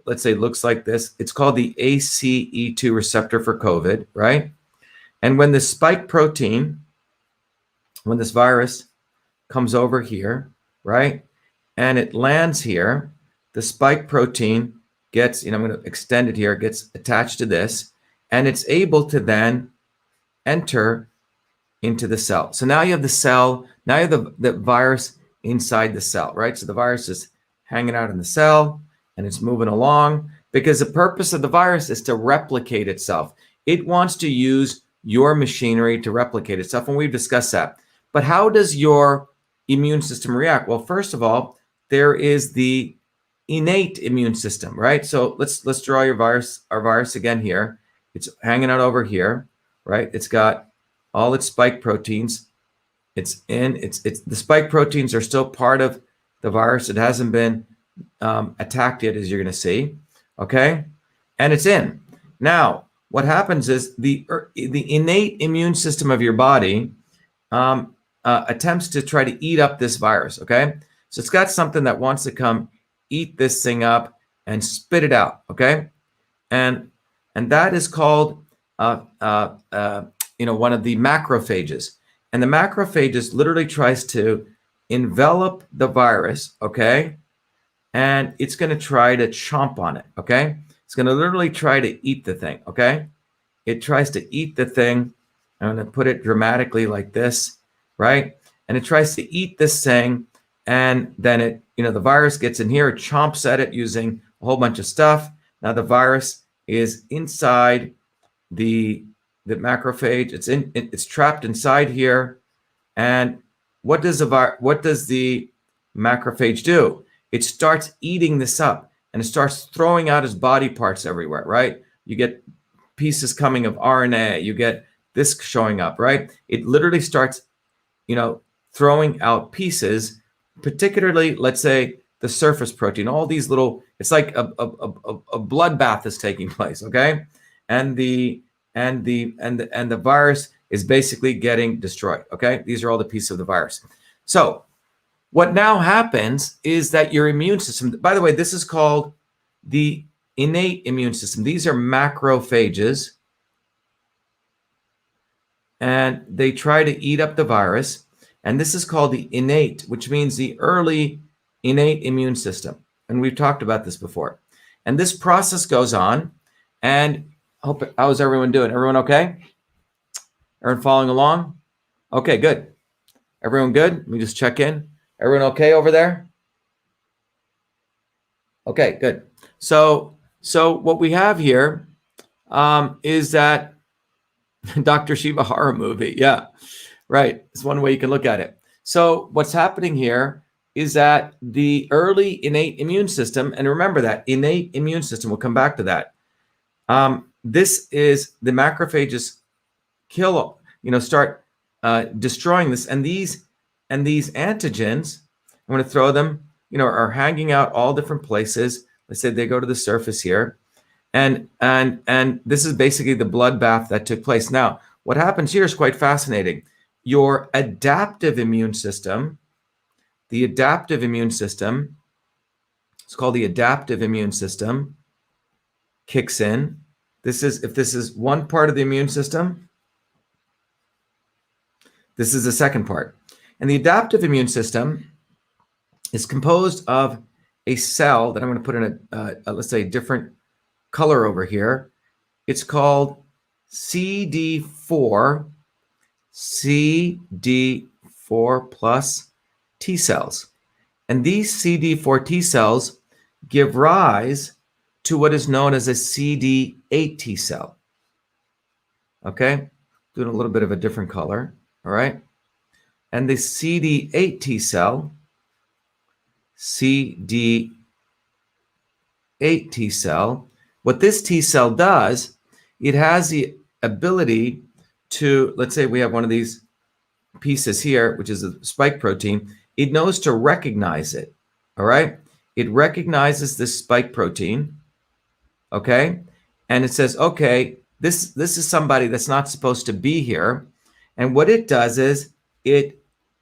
Let's say it looks like this. It's called the ACE2 receptor for COVID, right? And when the spike protein, when this virus comes over here, right, and it lands here, the spike protein gets, I'm going to extend it here, gets attached to this, and it's able to then enter into the cell. So now you have the cell, now you have the virus inside the cell, right? So the virus is hanging out in the cell and it's moving along because the purpose of the virus is to replicate itself. It wants to use your machinery to replicate itself, and we've discussed that. But how does your immune system react? Well, first of all, there is the innate immune system, right? So let's draw our virus again here. It's hanging out over here, right? It's got all its spike proteins. It's the spike proteins are still part of the virus. It hasn't been attacked yet, as you're going to see. Okay, and it's in. Now, what happens is the innate immune system of your body attempts to try to eat up this virus. Okay, so it's got something that wants to come eat this thing up and spit it out. Okay, and that is called one of the macrophages. And the macrophages literally tries to envelop the virus, okay? And it's going to try to chomp on it, okay? It's going to literally try to eat the thing, okay? It tries to eat the thing. I'm going to put it dramatically like this, right? And it tries to eat this thing, and then the virus gets in here, it chomps at it using a whole bunch of stuff. Now the virus is inside the macrophage. It's trapped inside here. And what does the macrophage do? It starts eating this up, and it starts throwing out its body parts everywhere, right? You get pieces coming of RNA, you get this showing up, right? It literally starts, throwing out pieces, particularly, let's say, the surface protein, all these little, it's like a bloodbath is taking place, okay? And the virus is basically getting destroyed, okay? These are all the pieces of the virus. So what now happens is that your immune system, by the way, this is called the innate immune system. These are macrophages, and they try to eat up the virus. And this is called the innate, which means the early innate immune system. And we've talked about this before. And this process goes on, and how's everyone doing? Everyone okay? Everyone following along? Okay, good. Everyone good? Let me just check in. Everyone okay over there? Okay, good. So what we have here is that Dr.SHIVA horror movie. Yeah, right. It's one way you can look at it. So what's happening here is that the early innate immune system, and remember that innate immune system, we'll come back to that. This is the macrophages start destroying this, and these antigens, I'm going to throw them, are hanging out all different places. Let's say they go to the surface here, and this is basically the bloodbath that took place. Now, what happens here is quite fascinating. Your adaptive immune system, it's called the adaptive immune system, kicks in. If this is one part of the immune system, this is the second part. And the adaptive immune system is composed of a cell that I'm going to put in let's say, different color over here. It's called CD4 plus T cells. And these CD4 T cells give rise to what is known as a CD8 T cell. Okay, doing a little bit of a different color, all right? And the CD8 T cell, what this T cell does, it has the ability to, let's say we have one of these pieces here, which is a spike protein, it knows to recognize it, all right? It recognizes this spike protein, okay? And it says, okay, this is somebody that's not supposed to be here. And what it does is it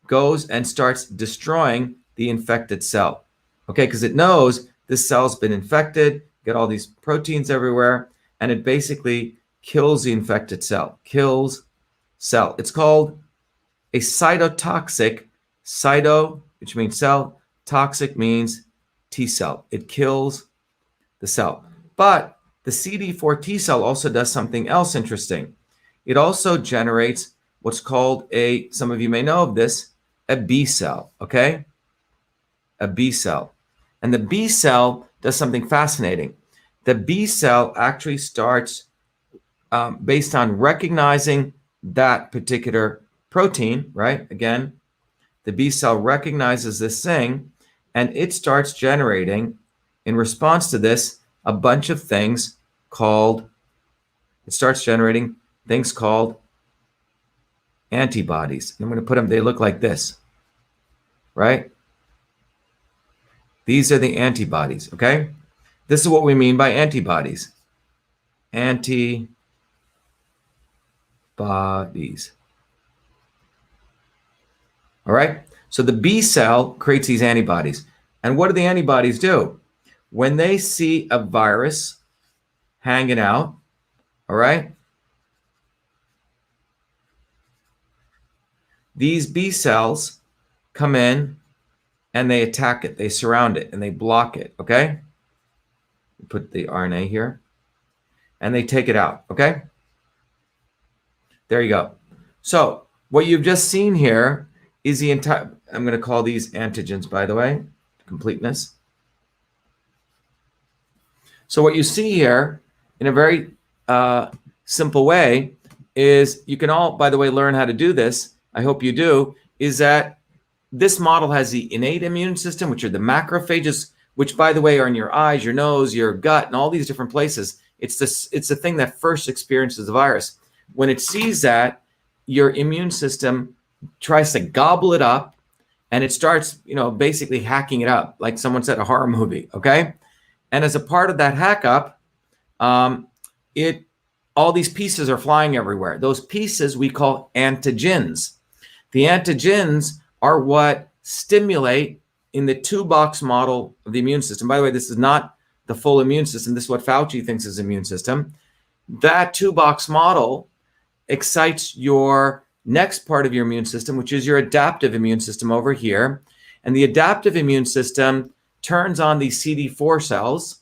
goes and starts destroying the infected cell, okay? Because it knows this cell's been infected, get all these proteins everywhere, and it basically kills the infected cell, kills cell. It's called a cytotoxic, which means cell, toxic means T cell. It kills the cell. But the CD4 T cell also does something else interesting. It also generates what's called some of you may know of this, a B cell, okay? A B cell. And the B cell does something fascinating. The B cell actually starts based on recognizing that particular protein, right? Again, the B cell recognizes this thing, and it starts generating, in response to this, a bunch of things called antibodies. I'm going to put them, they look like this, right? These are the antibodies, okay? This is what we mean by antibodies. Antibodies. All right? So the B cell creates these antibodies. And what do the antibodies do? When they see a virus hanging out, all right, these B cells come in and they attack it. They surround it and they block it, okay? Put the RNA here. And they take it out, okay? There you go. So what you've just seen here is the entire, I'm going to call these antigens, by the way, completeness. So what you see here in a very simple way is, you can all, by the way, learn how to do this. I hope you do, is that this model has the innate immune system, which are the macrophages, which, by the way, are in your eyes, your nose, your gut, and all these different places. It's the thing that first experiences the virus. When it sees that, your immune system tries to gobble it up, and it starts, basically hacking it up, like someone said, a horror movie, okay? And as a part of that hack up, all these pieces are flying everywhere. Those pieces we call antigens. The antigens are what stimulate in the two-box model of the immune system. By the way, this is not the full immune system. This is what Fauci thinks is immune system. That two-box model excites your next part of your immune system, which is your adaptive immune system over here. And the adaptive immune system turns on these CD4 cells,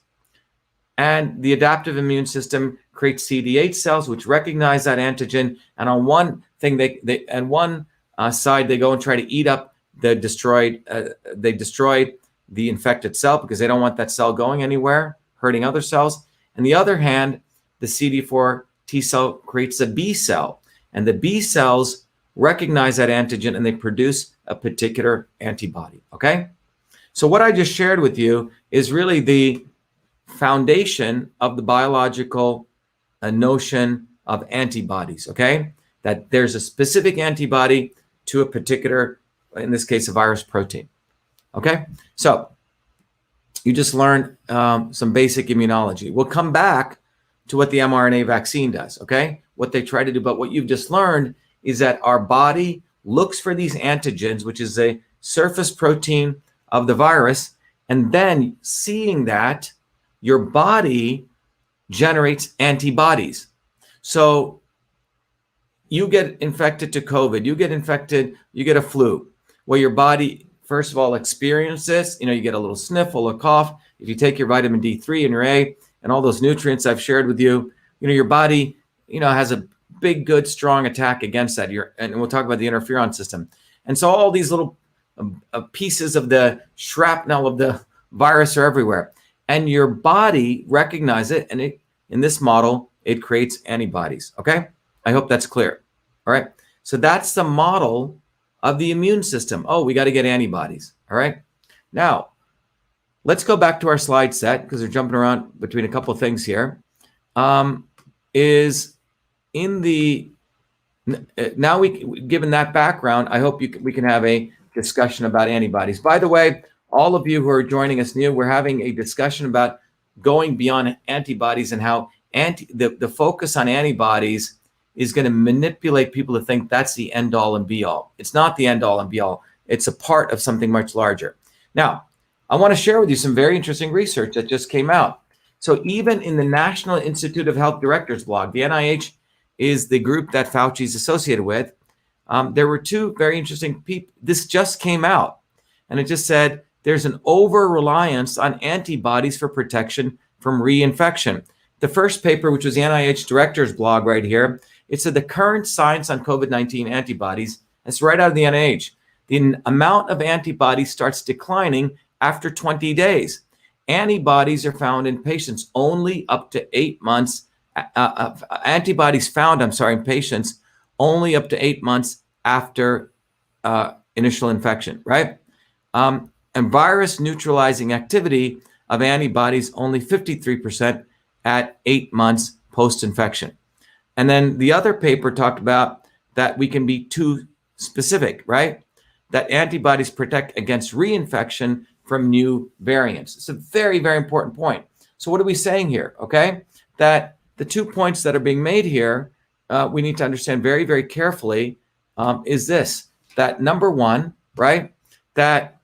and the adaptive immune system creates CD8 cells, which recognize that antigen. And on one thing, side, they go and try to eat up the destroy the infected cell, because they don't want that cell going anywhere, hurting other cells. On the other hand, the CD4 T cell creates a B cell, and the B cells recognize that antigen and they produce a particular antibody, okay? So what I just shared with you is really the foundation of the biological notion of antibodies, okay? That there's a specific antibody to a particular, in this case, a virus protein, okay? So you just learned some basic immunology. We'll come back to what the mRNA vaccine does, okay? What they try to do, but what you've just learned is that our body looks for these antigens, which is a surface protein of the virus, and then seeing that, your body generates antibodies. So you get infected to COVID, you get a flu. Well, your body, first of all, experiences, you get a little sniffle, a cough. If you take your vitamin D3 and your A and all those nutrients I've shared with you, your body, has a big, good, strong attack against that. And we'll talk about the interferon system. And so all these little pieces of the shrapnel of the virus are everywhere. And your body recognizes it, and in this model, it creates antibodies, okay? I hope that's clear, all right? So that's the model of the immune system. Oh, we got to get antibodies, all right? Now, let's go back to our slide set, because they're jumping around between a couple of things here. Now given that background, I hope we can have a discussion about antibodies. By the way, all of you who are joining us new, we're having a discussion about going beyond antibodies and how the focus on antibodies is going to manipulate people to think that's the end all and be all. It's not the end all and be all. It's a part of something much larger. Now, I want to share with you some very interesting research that just came out. So even in the National Institute of Health Directors blog, the NIH is the group that Fauci is associated with. There were two very interesting people. This just came out, and it just said there's an over-reliance on antibodies for protection from reinfection. The first paper, which was the NIH Director's blog right here, it said the current science on COVID-19 antibodies, it's right out of the NIH. The amount of antibodies starts declining after 20 days. Antibodies are found in patients only up to 8 months. Antibodies found, in patients only up to 8 months after initial infection, right? And virus neutralizing activity of antibodies only 53% at 8 months post-infection. And then the other paper talked about that we can be too specific, right? That antibodies protect against reinfection from new variants. It's a very, very important point. So what are we saying here, okay? That the 2 points that are being made here, we need to understand very, very carefully, is this, that number one, right, that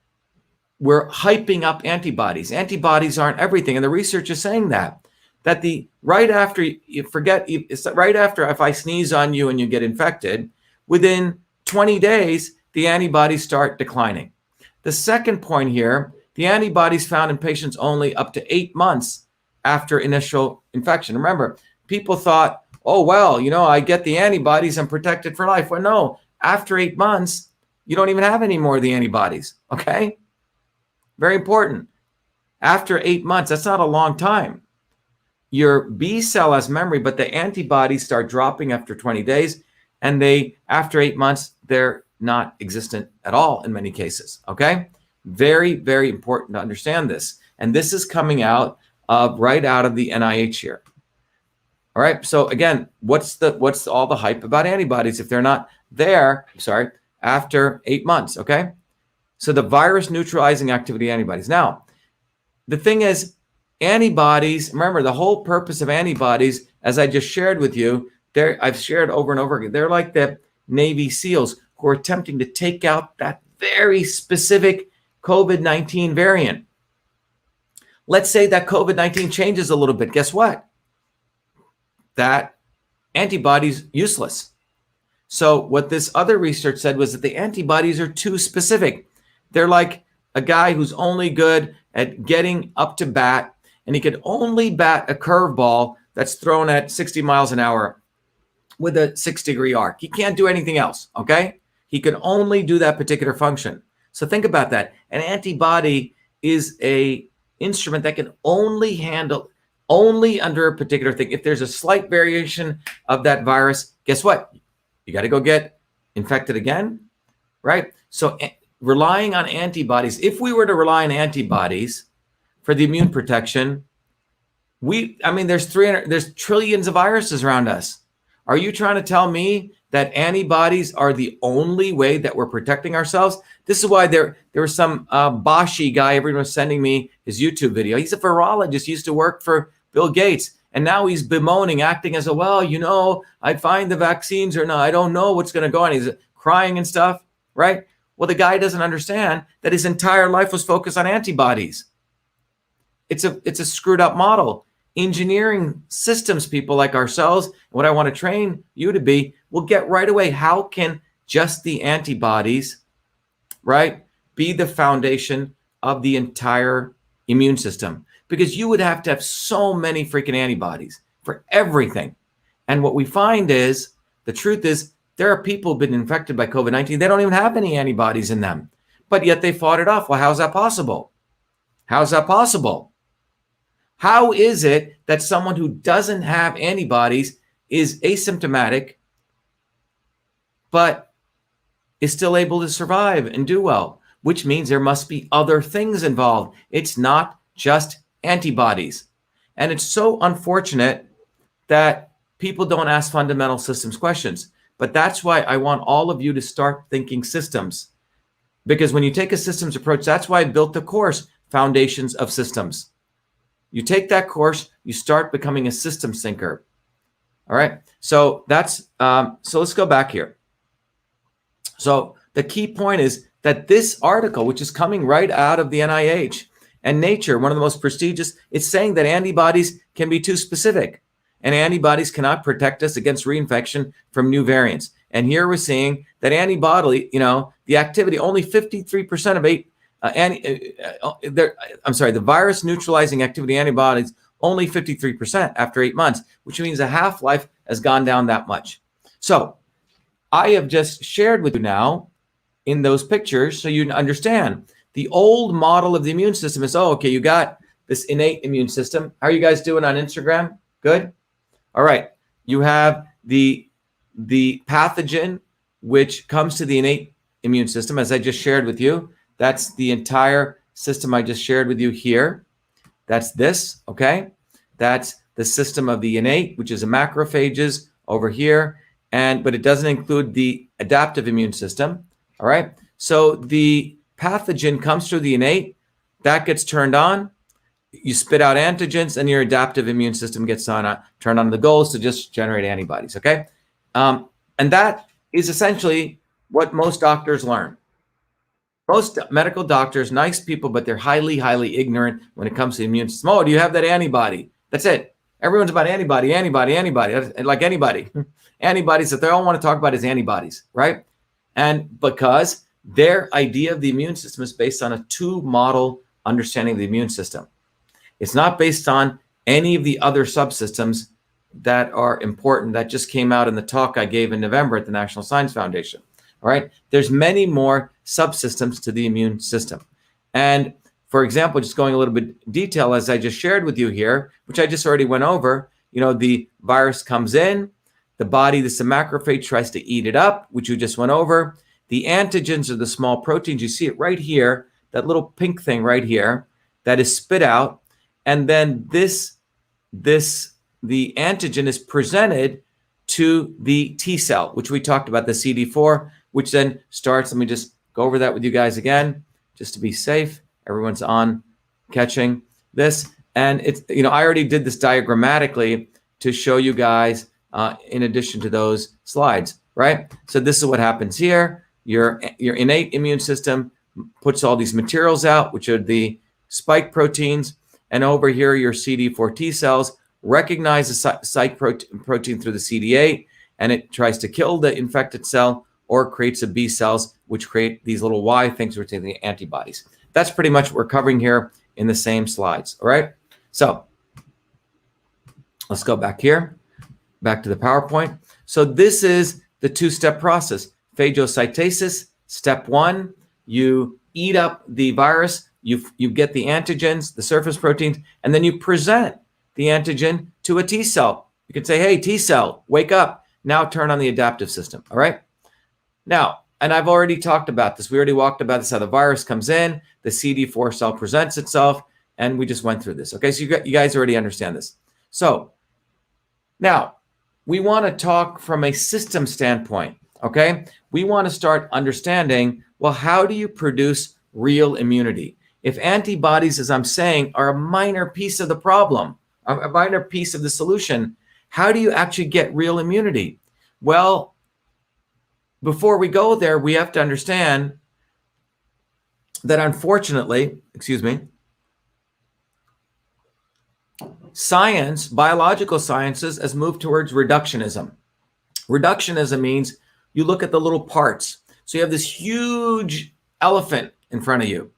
we're hyping up antibodies. Antibodies aren't everything, and the research is saying that right after if I sneeze on you and you get infected, within 20 days, the antibodies start declining. The second point here, the antibodies found in patients only up to 8 months after initial infection. Remember, people thought, oh, well, I get the antibodies, I'm protected for life. Well, no, after 8 months, you don't even have any more of the antibodies, okay? Very important. After 8 months, that's not a long time. Your B cell has memory, but the antibodies start dropping after 20 days, and after 8 months, they're not existent at all in many cases, okay? Very, very important to understand this. And this is coming out right out of the NIH here. All right, so again, what's all the hype about antibodies if they're not there, after 8 months, okay? So the virus neutralizing activity antibodies. Now, the thing is, antibodies, remember the whole purpose of antibodies, as I just shared with you, I've shared over and over again, they're like the Navy SEALs who are attempting to take out that very specific COVID-19 variant. Let's say that COVID-19 changes a little bit. Guess what? That antibody's useless. So what this other research said was that the antibodies are too specific. They're like a guy who's only good at getting up to bat, and he could only bat a curveball that's thrown at 60 miles an hour with a 6-degree arc. He can't do anything else, okay? He can only do that particular function. So think about that. An antibody is a instrument that can only handle under a particular thing. If there's a slight variation of that virus, guess what? You got to go get infected again, right? So relying on antibodies, if we were to rely on antibodies for the immune protection, there's trillions of viruses around us. Are you trying to tell me that antibodies are the only way that we're protecting ourselves? This is why there was some Boschi guy, everyone was sending me his YouTube video. He's a virologist, used to work for Bill Gates, and now he's bemoaning, acting as I find the vaccines or no, I don't know what's going to go on. He's crying and stuff, right? Well, the guy doesn't understand that his entire life was focused on antibodies. It's a screwed up model. Engineering systems people like ourselves, what I want to train you to be, will get right away. How can just the antibodies, right, be the foundation of the entire immune system? Because you would have to have so many freaking antibodies for everything. And what we find is, the truth is, there are people who've been infected by COVID-19. They don't even have any antibodies in them, but yet they fought it off. Well, how's that possible? How's that possible? How is it that someone who doesn't have antibodies is asymptomatic, but is still able to survive and do well? Which means there must be other things involved. It's not just antibodies. And it's so unfortunate that people don't ask fundamental systems questions. But that's why I want all of you to start thinking systems. Because when you take a systems approach, that's why I built the course, Foundations of Systems. You take that course, you start becoming a systems thinker. All right. So so let's go back here. So the key point is that this article, which is coming right out of the NIH and Nature, one of the most prestigious, it's saying that antibodies can be too specific, and antibodies cannot protect us against reinfection from new variants. And here we're seeing that antibody, the activity, only 53% of the virus neutralizing activity antibodies, only 53% after 8 months, which means the half-life has gone down that much. So I have just shared with you now in those pictures so you understand. The old model of the immune system is, you got this innate immune system. How are you guys doing on Instagram? Good? All right. You have the pathogen, which comes to the innate immune system, as I just shared with you. That's the entire system I just shared with you here. That's this, okay? That's the system of the innate, which is a macrophages over here. but it doesn't include the adaptive immune system. All right. So the pathogen comes through the innate, that gets turned on. You spit out antigens, and your adaptive immune system gets turned on. The goal is to just generate antibodies. Okay. And that is essentially what most doctors learn. Most medical doctors, nice people, but they're highly, highly ignorant when it comes to the immune system. Oh, do you have that antibody? That's it. Everyone's about antibody. Like anybody. Antibodies that they all want to talk about is antibodies, right? And because their idea of the immune system is based on a two-model understanding of the immune system. It's not based on any of the other subsystems that are important that just came out in the talk I gave in November at the National Science Foundation. All right. There's many more subsystems to the immune system. And for example, just going a little bit detail, as I just shared with you here, which I just already went over, the virus comes in, the body, the macrophage tries to eat it up, which you just went over. The antigens are the small proteins. You see it right here, that little pink thing right here that is spit out. And then the antigen is presented to the T cell, which we talked about, the CD4, which then starts. Let me just go over that with you guys again, just to be safe. Everyone's on catching this. And it's, I already did this diagrammatically to show you guys in addition to those slides, right? So this is what happens here. Your innate immune system puts all these materials out, which are the spike proteins. And over here, your CD4 T cells recognize the spike protein through the CD8, and it tries to kill the infected cell or creates a B cells, which create these little Y things, which are the antibodies. That's pretty much what we're covering here in the same slides, all right? So let's go back here, back to the PowerPoint. So this is the two-step process. Phagocytasis, step one, you eat up the virus, you get the antigens, the surface proteins, and then you present the antigen to a T cell. You can say, hey, T cell, wake up. Now turn on the adaptive system, all right? Now, and I've already talked about this. We already walked about this, how the virus comes in, the CD4 cell presents itself, and we just went through this, okay? So you guys already understand this. So now we want to talk from a system standpoint, okay? We want to start understanding, well, how do you produce real immunity? If antibodies, as I'm saying, are a minor piece of the problem, a minor piece of the solution, how do you actually get real immunity? Well, before we go there, we have to understand that unfortunately, science, biological sciences, has moved towards reductionism. Reductionism means you look at the little parts. So you have this huge elephant in front of you,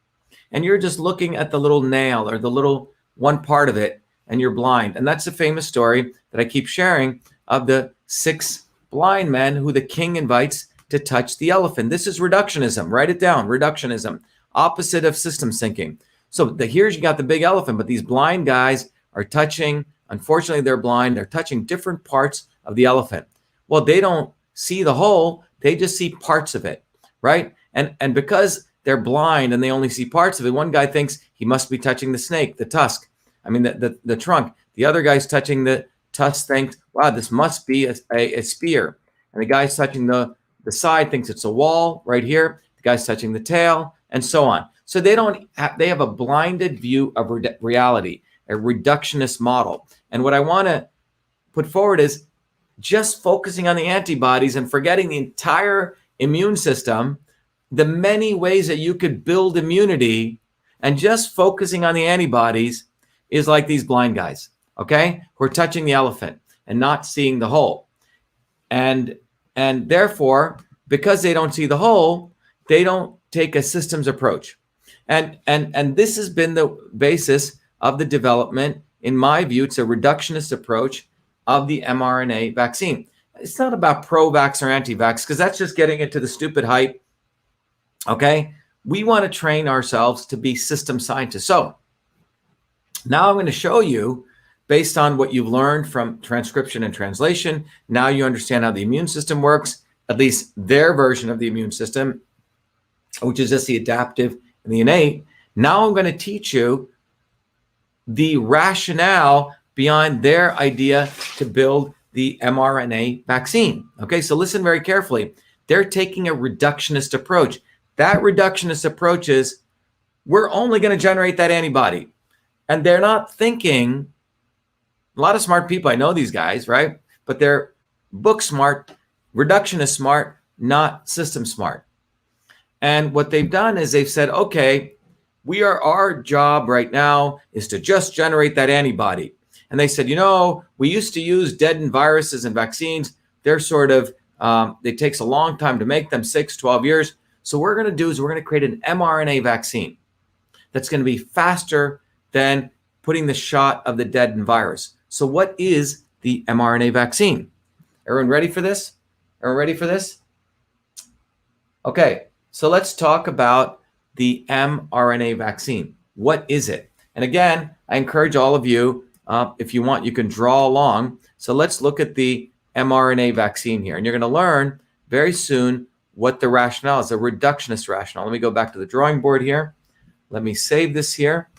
and you're just looking at the little nail or the little one part of it, and you're blind. And that's a famous story that I keep sharing of the 6 blind men who the king invites to touch the elephant. This is reductionism. Write it down. Reductionism, opposite of system thinking. So here's you got the big elephant, but these blind guys are touching. Unfortunately, they're blind. They're touching different parts of the elephant. Well, they don't see the whole. They just see parts of it, right? And because they're blind and they only see parts of it, one guy thinks he must be touching the snake, the tusk. The trunk. The other guy's touching the tusk, thinks, wow, this must be a spear. And the guy's touching the side, thinks it's a wall right here. The guy's touching the tail, and so on. So they have a blinded view of reality, a reductionist model. And what I want to put forward is just focusing on the antibodies and forgetting the entire immune system, the many ways that you could build immunity, and just focusing on the antibodies is like these blind guys, okay, who are touching the elephant and not seeing the whole. And therefore, because they don't see the whole, they don't take a systems approach. And this has been the basis of the development. In my view, it's a reductionist approach of the mRNA vaccine. It's not about pro-vax or anti-vax, because that's just getting into the stupid hype, okay? We want to train ourselves to be system scientists. So now I'm going to show you, based on what you've learned from transcription and translation, now you understand how the immune system works, at least their version of the immune system, which is just the adaptive and the innate. Now I'm going to teach you the rationale behind their idea to build the mRNA vaccine. Okay, so listen very carefully. They're taking a reductionist approach. That reductionist approach is we're only going to generate that antibody. And they're not thinking, a lot of smart people, I know these guys, right? But they're book smart, reductionist smart, not system smart. And what they've done is they've said, okay, our job right now is to just generate that antibody. And they said, we used to use deadened viruses and vaccines. They're sort of, it takes a long time to make them, 6, 12 years. So what we're going to do is we're going to create an mRNA vaccine that's going to be faster than putting the shot of the deadened virus. So what is the mRNA vaccine? Everyone ready for this? Everyone ready for this? Okay, so let's talk about the mRNA vaccine. What is it? And again, I encourage all of you, if you want, you can draw along. So let's look at the mRNA vaccine here. And you're going to learn very soon what the rationale is, a reductionist rationale. Let me go back to the drawing board here. Let me save this here.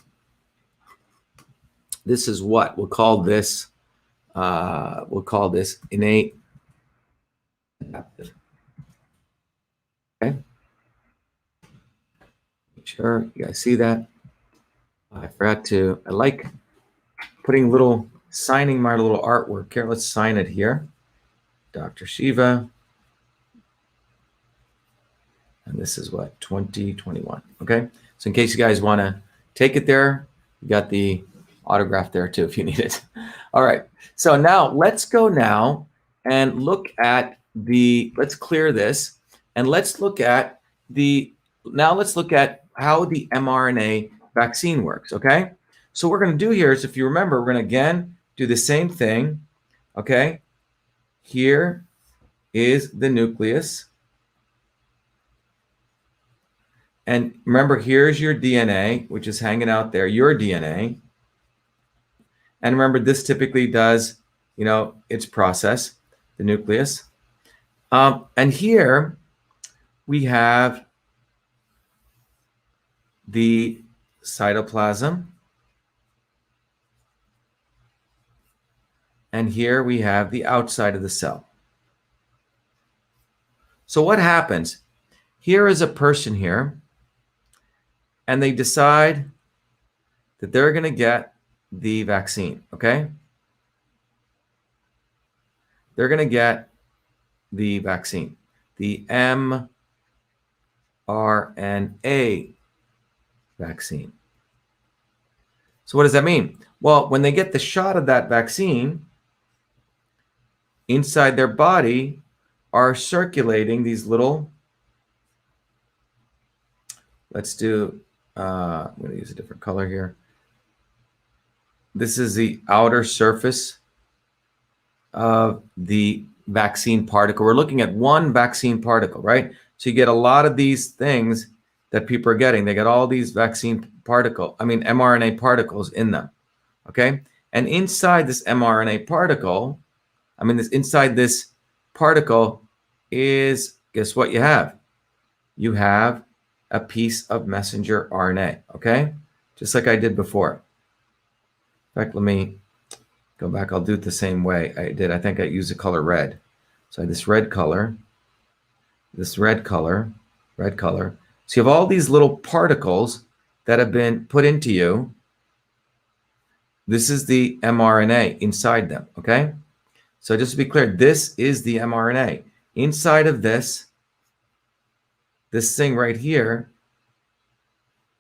This is what we'll call this innate adaptive. Okay. Make sure you guys see that. I like signing my little artwork here. Let's sign it here. Dr.SHIVA. And this is what, 2021. Okay. So in case you guys want to take it there, you got the autograph there too, if you need it. All right. So now let's go now and look at let's clear this and let's look at how the mRNA vaccine works. Okay. So what we're going to do here is, if you remember, we're going to again do the same thing. Okay. Here is the nucleus. And remember, here's your DNA, which is hanging out there, your DNA. And remember, this typically does, its process, the nucleus. And here we have the cytoplasm. And here we have the outside of the cell. So what happens? Here is a person here, and they decide that they're going to get the vaccine, okay? They're going to get the vaccine, the mRNA vaccine. So what does that mean? Well, when they get the shot of that vaccine, inside their body are circulating these little, I'm going to use a different color here. This is the outer surface of the vaccine particle. We're looking at one vaccine particle, right? So you get a lot of these things that people are getting. They get all these mRNA particles in them, okay? And inside this mRNA particle, inside this particle is, guess what you have? You have a piece of messenger RNA, okay? Just like I did before. In fact, let me go back. I'll do it the same way I did. I think I used the color red. So I have this red color, red color. So you have all these little particles that have been put into you. This is the mRNA inside them, okay? So just to be clear, this is the mRNA. Inside of this thing right here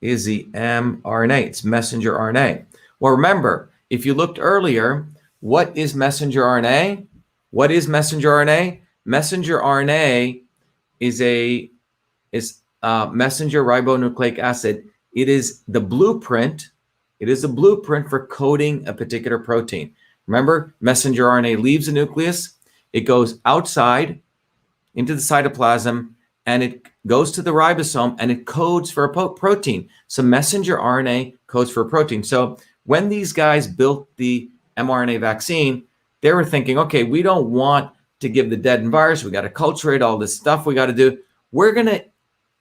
is the mRNA. It's messenger RNA. Well, remember, if you looked earlier, what is messenger RNA? What is messenger RNA? Messenger RNA is messenger ribonucleic acid. It is the blueprint. It is a blueprint for coding a particular protein. Remember, messenger RNA leaves the nucleus. It goes outside into the cytoplasm, and it goes to the ribosome, and it codes for a protein. So messenger RNA codes for a protein. So when these guys built the mRNA vaccine, they were thinking, okay, we don't want to give the deadened virus. We got to culturate all this stuff we got to do. We're going to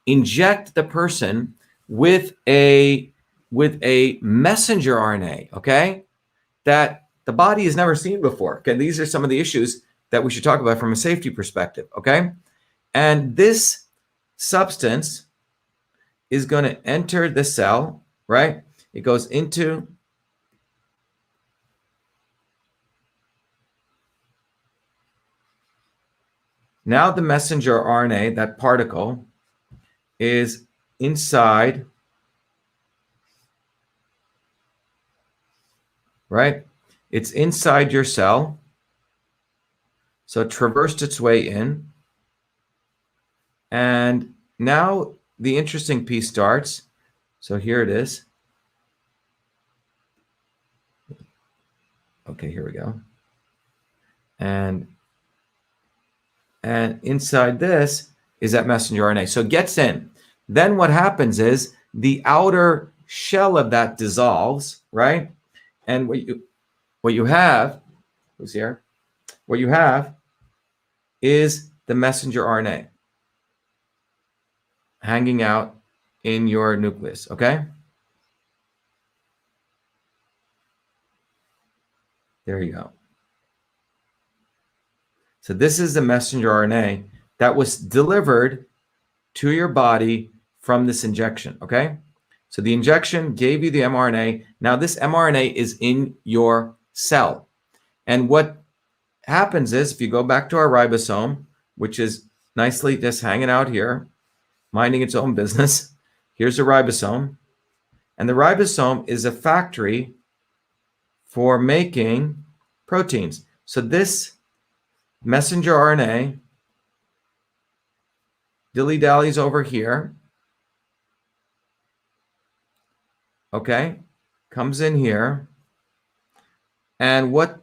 inject the person with a messenger RNA, okay, that the body has never seen before. Okay, these are some of the issues that we should talk about from a safety perspective. Okay, and this substance is going to enter the cell, right? It goes into now the messenger RNA, that particle, is inside, right? It's inside your cell. So it traversed its way in. And now the interesting piece starts. So here it is. Okay, here we go. And inside this is that messenger RNA. So it gets in. Then what happens is the outer shell of that dissolves, right? And what you have, who's here? What you have is the messenger RNA hanging out in your nucleus, okay? There you go. So this is the messenger RNA that was delivered to your body from this injection, okay? So the injection gave you the mRNA. Now this mRNA is in your cell. And what happens is, if you go back to our ribosome, which is nicely just hanging out here, minding its own business, here's a ribosome. And the ribosome is a factory for making proteins. So this messenger RNA dilly-dallies over here, okay, comes in here, and what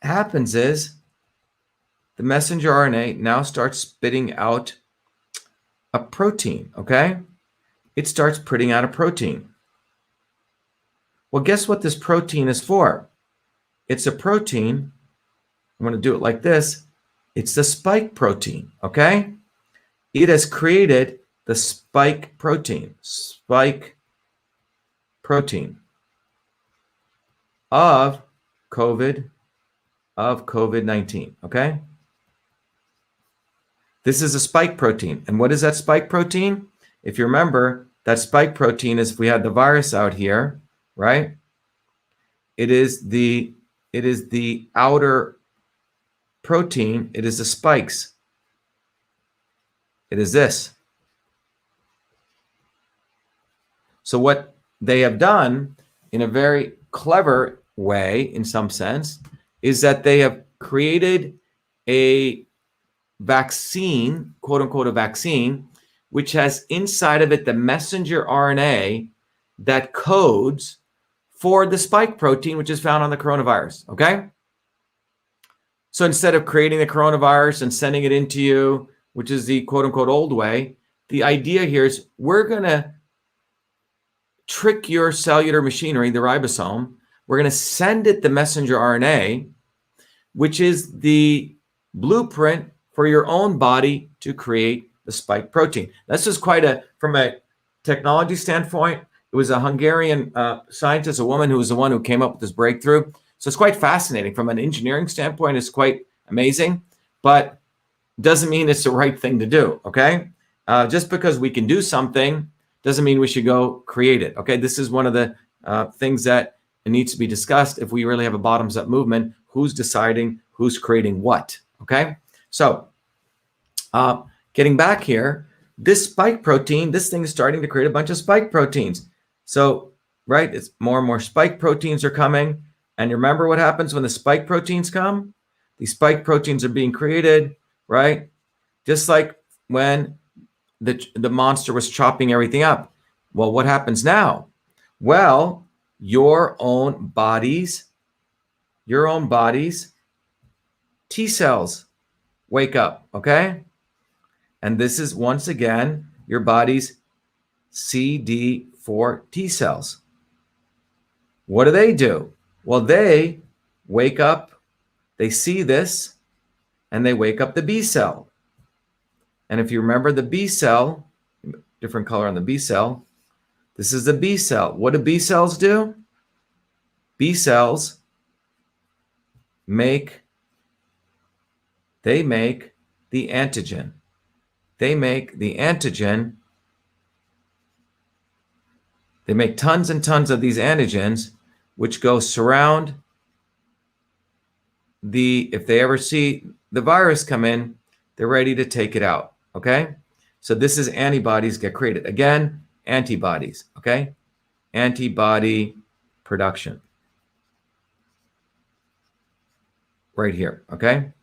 happens is the messenger RNA now starts spitting out a protein, okay? It starts putting out a protein. Well, guess what this protein is for? It's a protein, I'm going to do it like this, it's the spike protein, okay? It has created the spike protein of COVID-19, okay? This is a spike protein. And what is that spike protein? If you remember, that spike protein is, if we had the virus out here, right? It is the outer protein. It is the spikes. It is this. So what they have done in a very clever way, in some sense, is that they have created a vaccine, quote unquote, a vaccine, which has inside of it the messenger RNA that codes for the spike protein, which is found on the coronavirus. Okay. So instead of creating the coronavirus and sending it into you, which is the quote unquote old way, the idea here is we're going to trick your cellular machinery, the ribosome. We're going to send it the messenger RNA, which is the blueprint for your own body to create the spike protein. This is quite from a technology standpoint, it was a Hungarian scientist, a woman who was the one who came up with this breakthrough. So it's quite fascinating. From an engineering standpoint, it's quite amazing, but doesn't mean it's the right thing to do, okay? Just because we can do something doesn't mean we should go create it, okay? This is one of the things that needs to be discussed if we really have a bottoms-up movement. Who's deciding who's creating what, okay? So getting back here, this spike protein, this thing is starting to create a bunch of spike proteins. So, right, it's more and more spike proteins are coming. And you remember what happens when the spike proteins come? These spike proteins are being created, right? Just like when the monster was chopping everything up. Well, what happens now? Well, your own body's T cells wake up, okay? And this is, once again, your body's CD4 T cells. What do? Well, they wake up, they see this, and they wake up the B cell. And if you remember the B cell, different color on the B cell, this is the B cell. What do B cells do? B cells make the antigen. They make the antigen. They make tons and tons of these antigens, which go surround if they ever see the virus come in, they're ready to take it out, okay? So this is antibodies get created. Again, antibodies, okay? Antibody production. Right here, okay?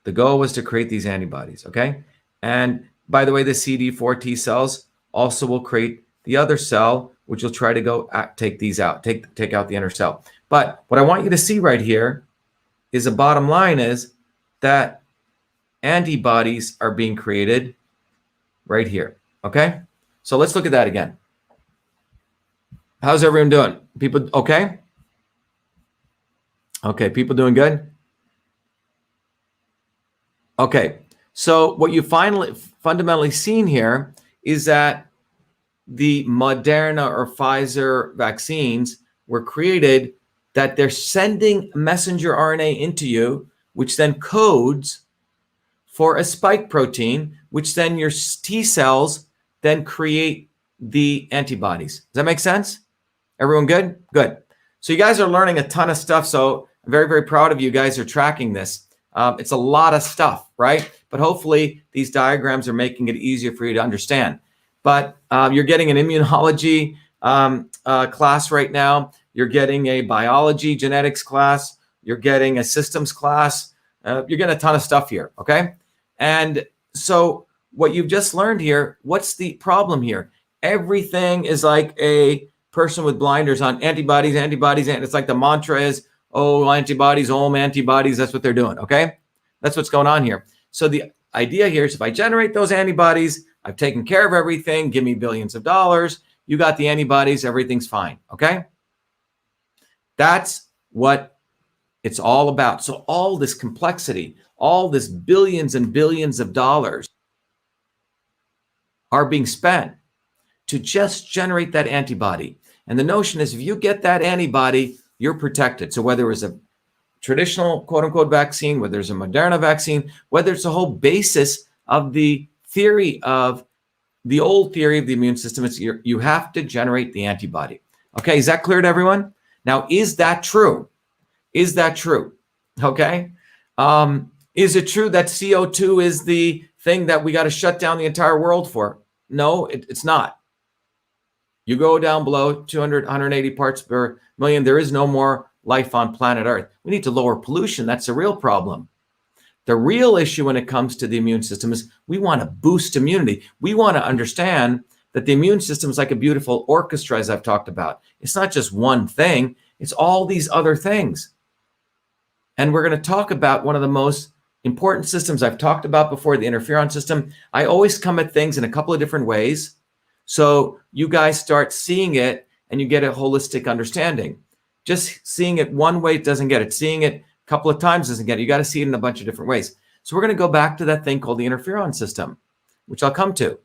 The goal was to create these antibodies, okay? And by the way, the CD4 T cells also will create the other cell, which will try to go take these out, take out the inner cell. But what I want you to see right here is the bottom line is that antibodies are being created right here, okay? So let's look at that again. How's everyone doing? People okay? Okay, people doing good? Okay, so what you fundamentally seen here is that the Moderna or Pfizer vaccines were created that they're sending messenger RNA into you, which then codes for a spike protein, which then your T cells then create the antibodies. Does that make sense? Everyone good? Good. So you guys are learning a ton of stuff. So I'm very, very proud of you guys are tracking this. It's a lot of stuff, right? But hopefully these diagrams are making it easier for you to understand. But you're getting an immunology class right now. You're getting a biology genetics class. You're getting a systems class. You're getting a ton of stuff here, okay? And so what you've just learned here, what's the problem here? Everything is like a person with blinders on. Antibodies, antibodies, and it's like the mantra is, oh, antibodies, antibodies, that's what they're doing, okay? That's what's going on here. So the idea here is if I generate those antibodies, I've taken care of everything, give me billions of dollars, you got the antibodies, everything's fine, okay? That's what it's all about. So all this complexity, all this billions and billions of dollars are being spent to just generate that antibody. And the notion is if you get that antibody, you're protected. So whether it's a traditional quote unquote vaccine, whether it's a Moderna vaccine, whether it's the whole basis of the theory of the old theory of the immune system, it's you have to generate the antibody. Okay, is that clear to everyone? Now, is that true? Is that true? Okay. Is it true that CO2 is the thing that we got to shut down the entire world for? No, it's not. You go down below 200, 180 parts per million, there is no more life on planet Earth. We need to lower pollution. That's the real problem. The real issue when it comes to the immune system is we want to boost immunity. We want to understand that the immune system is like a beautiful orchestra, as I've talked about. It's not just one thing. It's all these other things. And we're going to talk about one of the most important systems I've talked about before, the interferon system. I always come at things in a couple of different ways. So you guys start seeing it and you get a holistic understanding. Just seeing it one way doesn't get it. Seeing it a couple of times doesn't get it. You got to see it in a bunch of different ways. So we're going to go back to that thing called the interferon system, which I'll come to,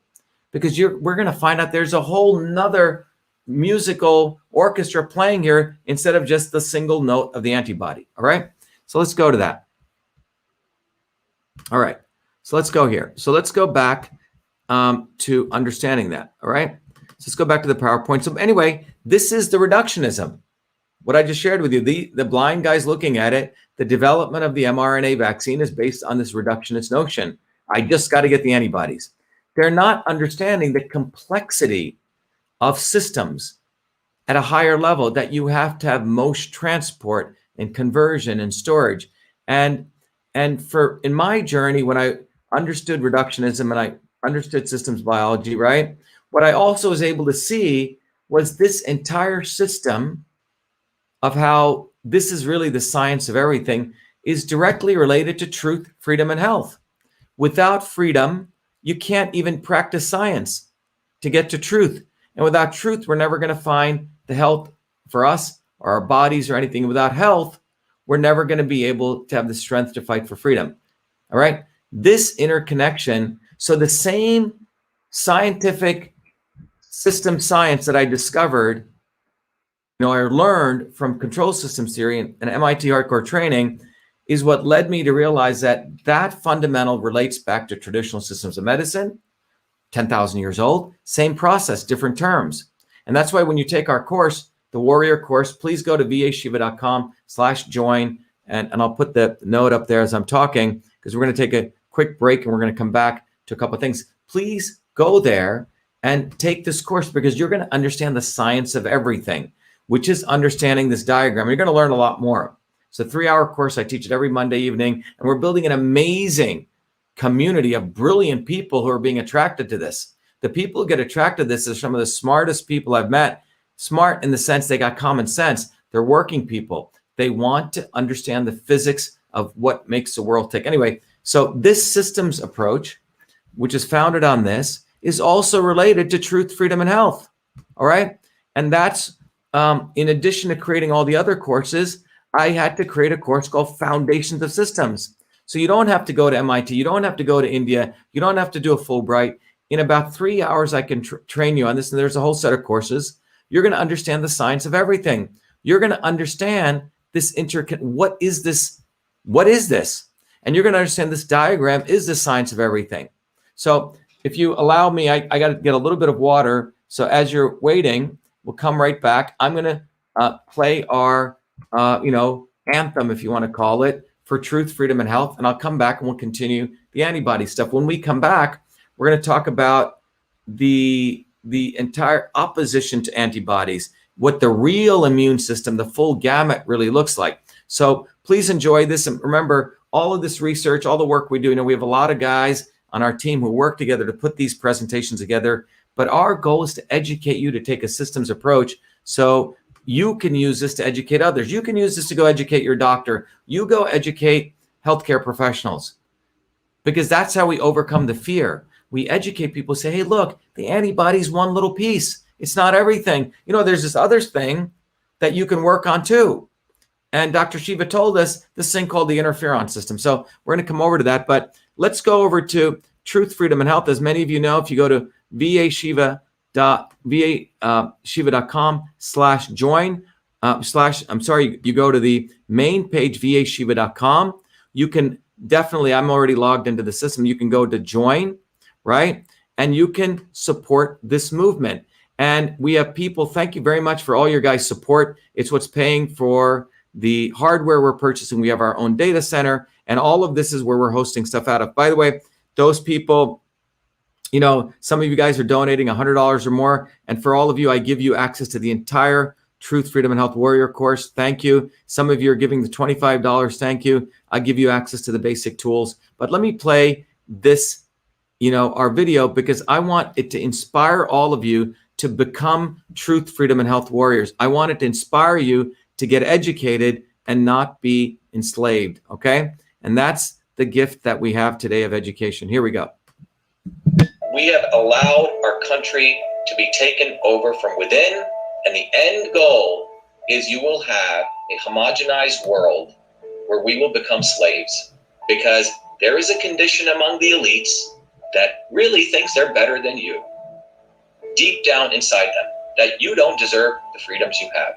because we're going to find out there's a whole nother musical orchestra playing here instead of just the single note of the antibody. All right. So let's go to that. All right. So let's go here. So let's go back to understanding that. All right. So let's go back to the PowerPoint. So anyway, this is the reductionism. What I just shared with you, the blind guys looking at it, the development of the mRNA vaccine is based on this reductionist notion. I just got to get the antibodies. They're not understanding the complexity of systems at a higher level, that you have to have most transport and conversion and storage. And in my journey, when I understood reductionism and I understood systems biology, right? What I also was able to see was this entire system of how this is really the science of everything is directly related to truth, freedom, and health. Without freedom, you can't even practice science to get to truth. And without truth, we're never going to find the health for us or our bodies or anything. Without health, we're never going to be able to have the strength to fight for freedom. All right. This interconnection. So the same scientific system science that I discovered, I learned from control systems theory and MIT hardcore training, is what led me to realize that that fundamental relates back to traditional systems of medicine, 10,000 years old, same process, different terms. And that's why when you take our course, the Warrior course, please go to vashiva.com/join. And I'll put the note up there as I'm talking, because we're going to take a quick break and we're going to come back to a couple of things. Please go there and take this course, because you're going to understand the science of everything, which is understanding this diagram. You're going to learn a lot more. It's a 3-hour course. I teach it every Monday evening, and we're building an amazing community of brilliant people who are being attracted to this. The people who get attracted to this are some of the smartest people I've met. Smart in the sense they got common sense. They're working people. They want to understand the physics of what makes the world tick. Anyway, so this systems approach, which is founded on this, is also related to truth, freedom, and health. All right. And that's in addition to creating all the other courses, I had to create a course called Foundations of Systems. So you don't have to go to MIT. You don't have to go to India. You don't have to do a Fulbright. In about 3 hours, I can train you on this. And there's a whole set of courses. You're going to understand the science of everything. You're going to understand this what is this? What is this? And you're going to understand this diagram is the science of everything. So if you allow me, I got to get a little bit of water. So as you're waiting, we'll come right back. I'm going to play our, anthem, if you want to call it, for truth, freedom, and health. And I'll come back and we'll continue the antibody stuff. When we come back, we're going to talk about the entire opposition to antibodies, what the real immune system, the full gamut really looks like. So please enjoy this. And remember, all of this research, all the work we do, we have a lot of guys on our team who work together to put these presentations together. But our goal is to educate you to take a systems approach so you can use this to educate others. You can use this to go educate your doctor. You go educate healthcare professionals, because that's how we overcome the fear. We educate people, say, hey, look, the antibody's one little piece. It's not everything. There's this other thing that you can work on too. And Dr. Shiva told us this thing called the interferon system. So we're going to come over to that, but let's go over to Truth, Freedom, and Health. As many of you know, if you go to vashiva.com/join, you go to the main page, vashiva.com. You can definitely, I'm already logged into the system. You can go to join, right? And you can support this movement. And we have people, thank you very much for all your guys' support. It's what's paying for the hardware we're purchasing. We have our own data center, and all of this is where we're hosting stuff out of. By the way, those people, some of you guys are donating $100 or more. And for all of you, I give you access to the entire Truth, Freedom, and Health Warrior course. Thank you. Some of you are giving the $25. Thank you. I give you access to the basic tools. But let me play this, our video, because I want it to inspire all of you to become Truth, Freedom, and Health Warriors. I want it to inspire you to get educated and not be enslaved, okay? And that's the gift that we have today of education. Here we go. We have allowed our country to be taken over from within, and the end goal is you will have a homogenized world where we will become slaves, because there is a condition among the elites that really thinks they're better than you, deep down inside them, that you don't deserve the freedoms you have.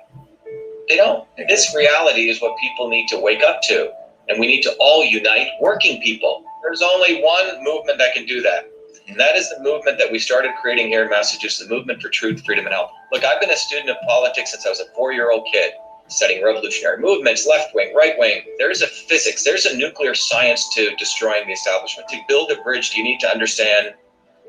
They don't. This reality is what people need to wake up to, and we need to all unite, working people. There's only one movement that can do that, and that is the movement that we started creating here in Massachusetts, the movement for truth, freedom, and health. Look, I've been a student of politics since I was a 4-year-old kid, studying revolutionary movements, left wing, right wing. There's a physics, there's a nuclear science to destroying the establishment. To build a bridge, you need to understand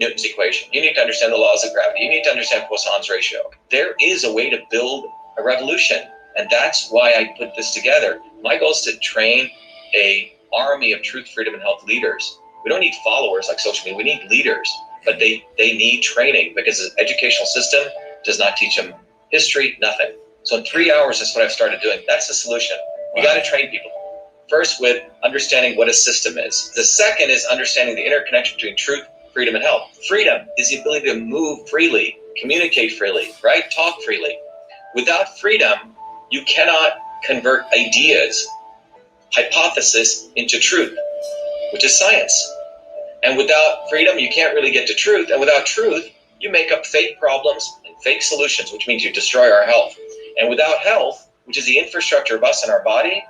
Newton's equation. You need to understand the laws of gravity. You need to understand Poisson's ratio. There is a way to build a revolution, and that's why I put this together. My goal is to train a army of truth, freedom, and health leaders. We don't need followers like social media. We need leaders, but they need training, because the educational system does not teach them history, nothing. So in 3 hours, that's what I've started doing. That's the solution. You got to train people. First, with understanding what a system is. The second is understanding the interconnection between truth, freedom, and health. Freedom is the ability to move freely, communicate freely, right? Talk freely. Without freedom, you cannot convert ideas, hypothesis into truth, which is science. And without freedom, you can't really get to truth. And without truth, you make up fake problems and fake solutions, which means you destroy our health. And without health, which is the infrastructure of us and our body,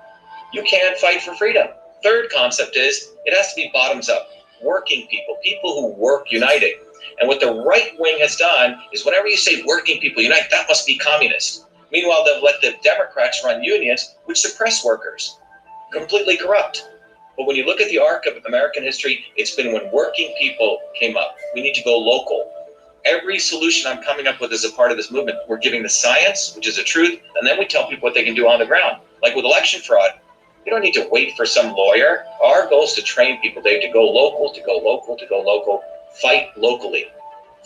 you can't fight for freedom. Third concept is it has to be bottoms up. Working people, people who work united. And what the right wing has done is whenever you say working people unite, that must be communist. Meanwhile, they've let the Democrats run unions, which suppress workers. Completely corrupt. But when you look at the arc of American history, it's been when working people came up. We need to go local. Every solution I'm coming up with as a part of this movement, we're giving the science, which is the truth, and then we tell people what they can do on the ground. Like with election fraud, you don't need to wait for some lawyer. Our goal is to train people. They have to go local, to go local, to go local. Fight locally.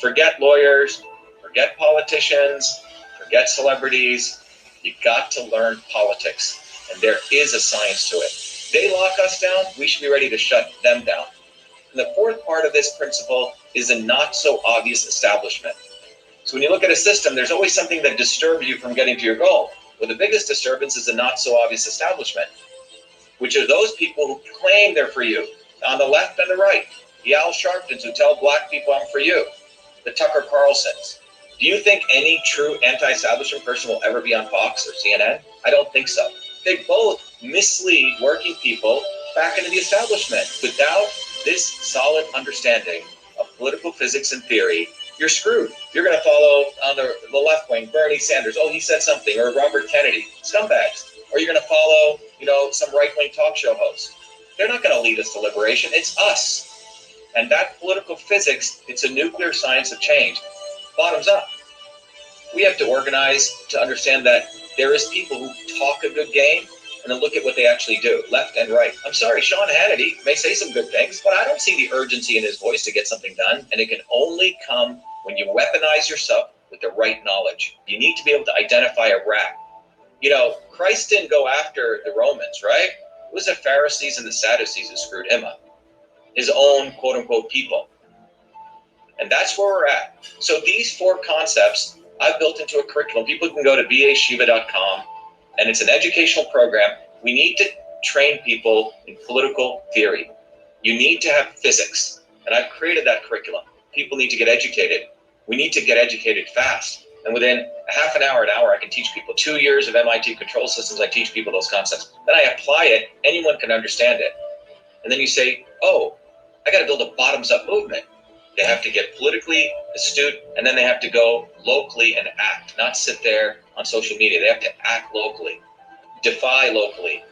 Forget lawyers, forget politicians, forget celebrities. You got to learn politics, and there is a science to it. They lock us down, we should be ready to shut them down. And the fourth part of this principle is a not so obvious establishment. So when you look at a system, there's always something that disturbs you from getting to your goal. Well, the biggest disturbance is a not so obvious establishment, which are those people who claim they're for you, on the left and the right. The Al Sharptons who tell black people I'm for you. The Tucker Carlsons. Do you think any true anti-establishment person will ever be on Fox or CNN? I don't think so. They both mislead working people back into the establishment. Without this solid understanding of political physics and theory, you're screwed. You're going to follow on the left wing, Bernie Sanders. Oh, he said something. Or Robert Kennedy. Scumbags. Or you're going to follow, some right-wing talk show host. They're not going to lead us to liberation. It's us. And that political physics, it's a nuclear science of change. Bottoms up. We have to organize to understand that there is people who talk a good game and then look at what they actually do, left and right. I'm sorry, Sean Hannity may say some good things, but I don't see the urgency in his voice to get something done. And it can only come when you weaponize yourself with the right knowledge. You need to be able to identify a rat. Christ didn't go after the Romans, right? It was the Pharisees and the Sadducees who screwed him up. His own quote unquote people. And that's where we're at. So these four concepts I've built into a curriculum. People can go to vashiva.com, and it's an educational program. We need to train people in political theory. You need to have physics, and I've created that curriculum. People need to get educated. We need to get educated fast. And within a half an hour, I can teach people 2 years of MIT control systems. I teach people those concepts. Then I apply it. Anyone can understand it. And then you say, oh, I got to build a bottoms-up movement. They have to get politically astute, and then they have to go locally and act, not sit there on social media. They have to act locally, defy locally,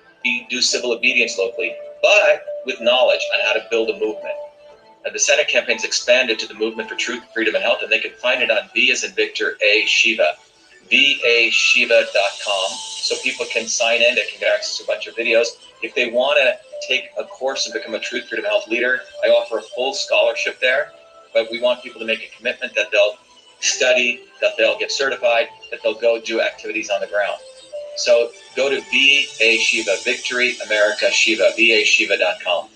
do civil obedience locally, but with knowledge on how to build a movement. And the Senate campaign's expanded to the Movement for Truth, Freedom, and Health, and they can find it on V as in Victor, A, Shiva, vashiva.com, so people can sign in. They can get access to a bunch of videos. If they want to take a course and become a Truth, Freedom, Health leader, I offer a full scholarship there. But we want people to make a commitment that they'll study, that they'll get certified, that they'll go do activities on the ground. So go to VA Shiva, Victory America Shiva, vashiva.com.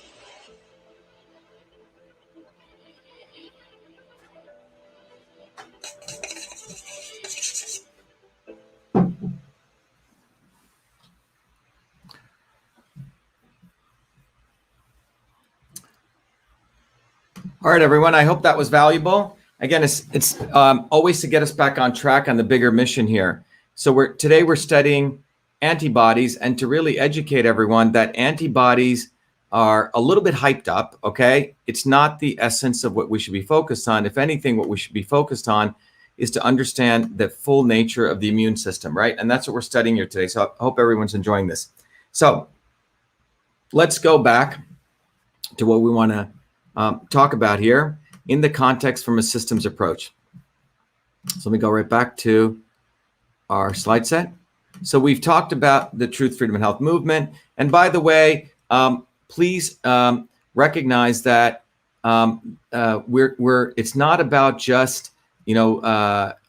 All right, everyone. I hope that was valuable. Again, it's always to get us back on track on the bigger mission here. So today we're studying antibodies, and to really educate everyone that antibodies are a little bit hyped up. Okay, it's not the essence of what we should be focused on. If anything, what we should be focused on is to understand the full nature of the immune system, right? And that's what we're studying here today. So I hope everyone's enjoying this. So let's go back to what we want to talk about here in the context from a systems approach. So let me go right back to our slide set. So we've talked about the Truth, Freedom, and Health movement. And by the way, please recognize that it's not about just,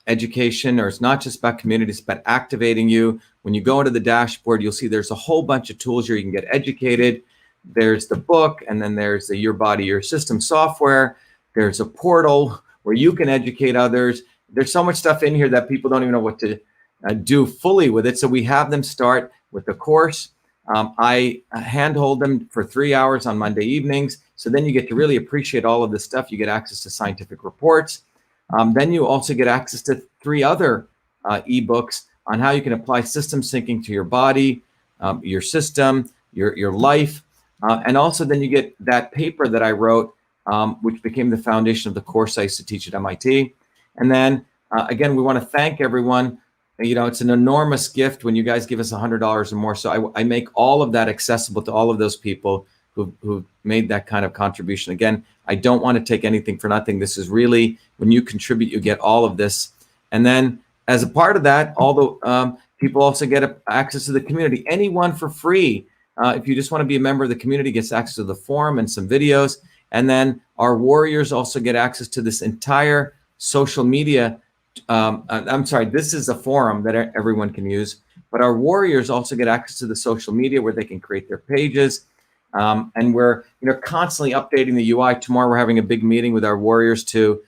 education, or it's not just about community, it's about activating you. When you go into the dashboard, you'll see there's a whole bunch of tools here. You can get educated. There's the book, and then there's the Your Body, Your System software. There's a portal where you can educate others. There's so much stuff in here that people don't even know what to do fully with it. So we have them start with the course. I handhold them for 3 hours on Monday evenings. So then you get to really appreciate all of this stuff. You get access to scientific reports. Then you also get access to 3 other ebooks on how you can apply system syncing to your body, your system, your life. And also then you get that paper that I wrote, which became the foundation of the course I used to teach at MIT. And then again, we want to thank everyone. You know, it's an enormous gift when you guys give us $100 or more. So I make all of that accessible to all of those people who made that kind of contribution. Again, I don't want to take anything for nothing. This is really, when you contribute, you get all of this. And then as a part of that, although people also get access to the community, anyone for free. If you just want to be a member of the community, gets access to the forum and some videos. And then our warriors also get access to this entire social media. I'm sorry, this is a forum that everyone can use, but our warriors also get access to the social media where they can create their pages. And we're constantly updating the UI. Tomorrow we're having a big meeting with our warriors to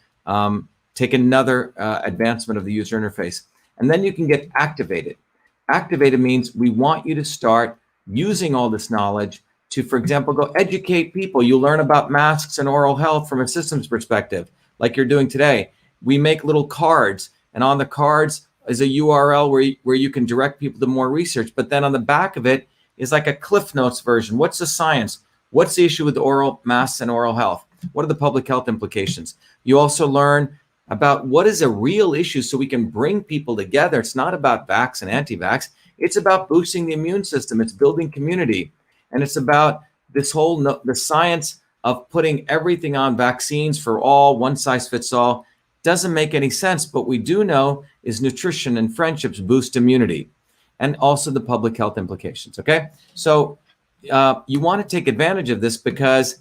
take another advancement of the user interface. And then you can get activated. Activated means we want you to start using all this knowledge to, for example, go educate people. You learn about masks and oral health from a systems perspective, like you're doing today. We make little cards, and on the cards is a URL where you can direct people to more research. But then on the back of it is like a Cliff Notes version. What's the science? What's the issue with oral masks and oral health? What are the public health implications? You also learn about what is a real issue so we can bring people together. It's not about vax and anti-vax. It's about boosting the immune system. It's building community. And it's about this whole, the science of putting everything on vaccines for all, one size fits all. Doesn't make any sense. But we do know is nutrition and friendships boost immunity, and also the public health implications. Okay. So you want to take advantage of this because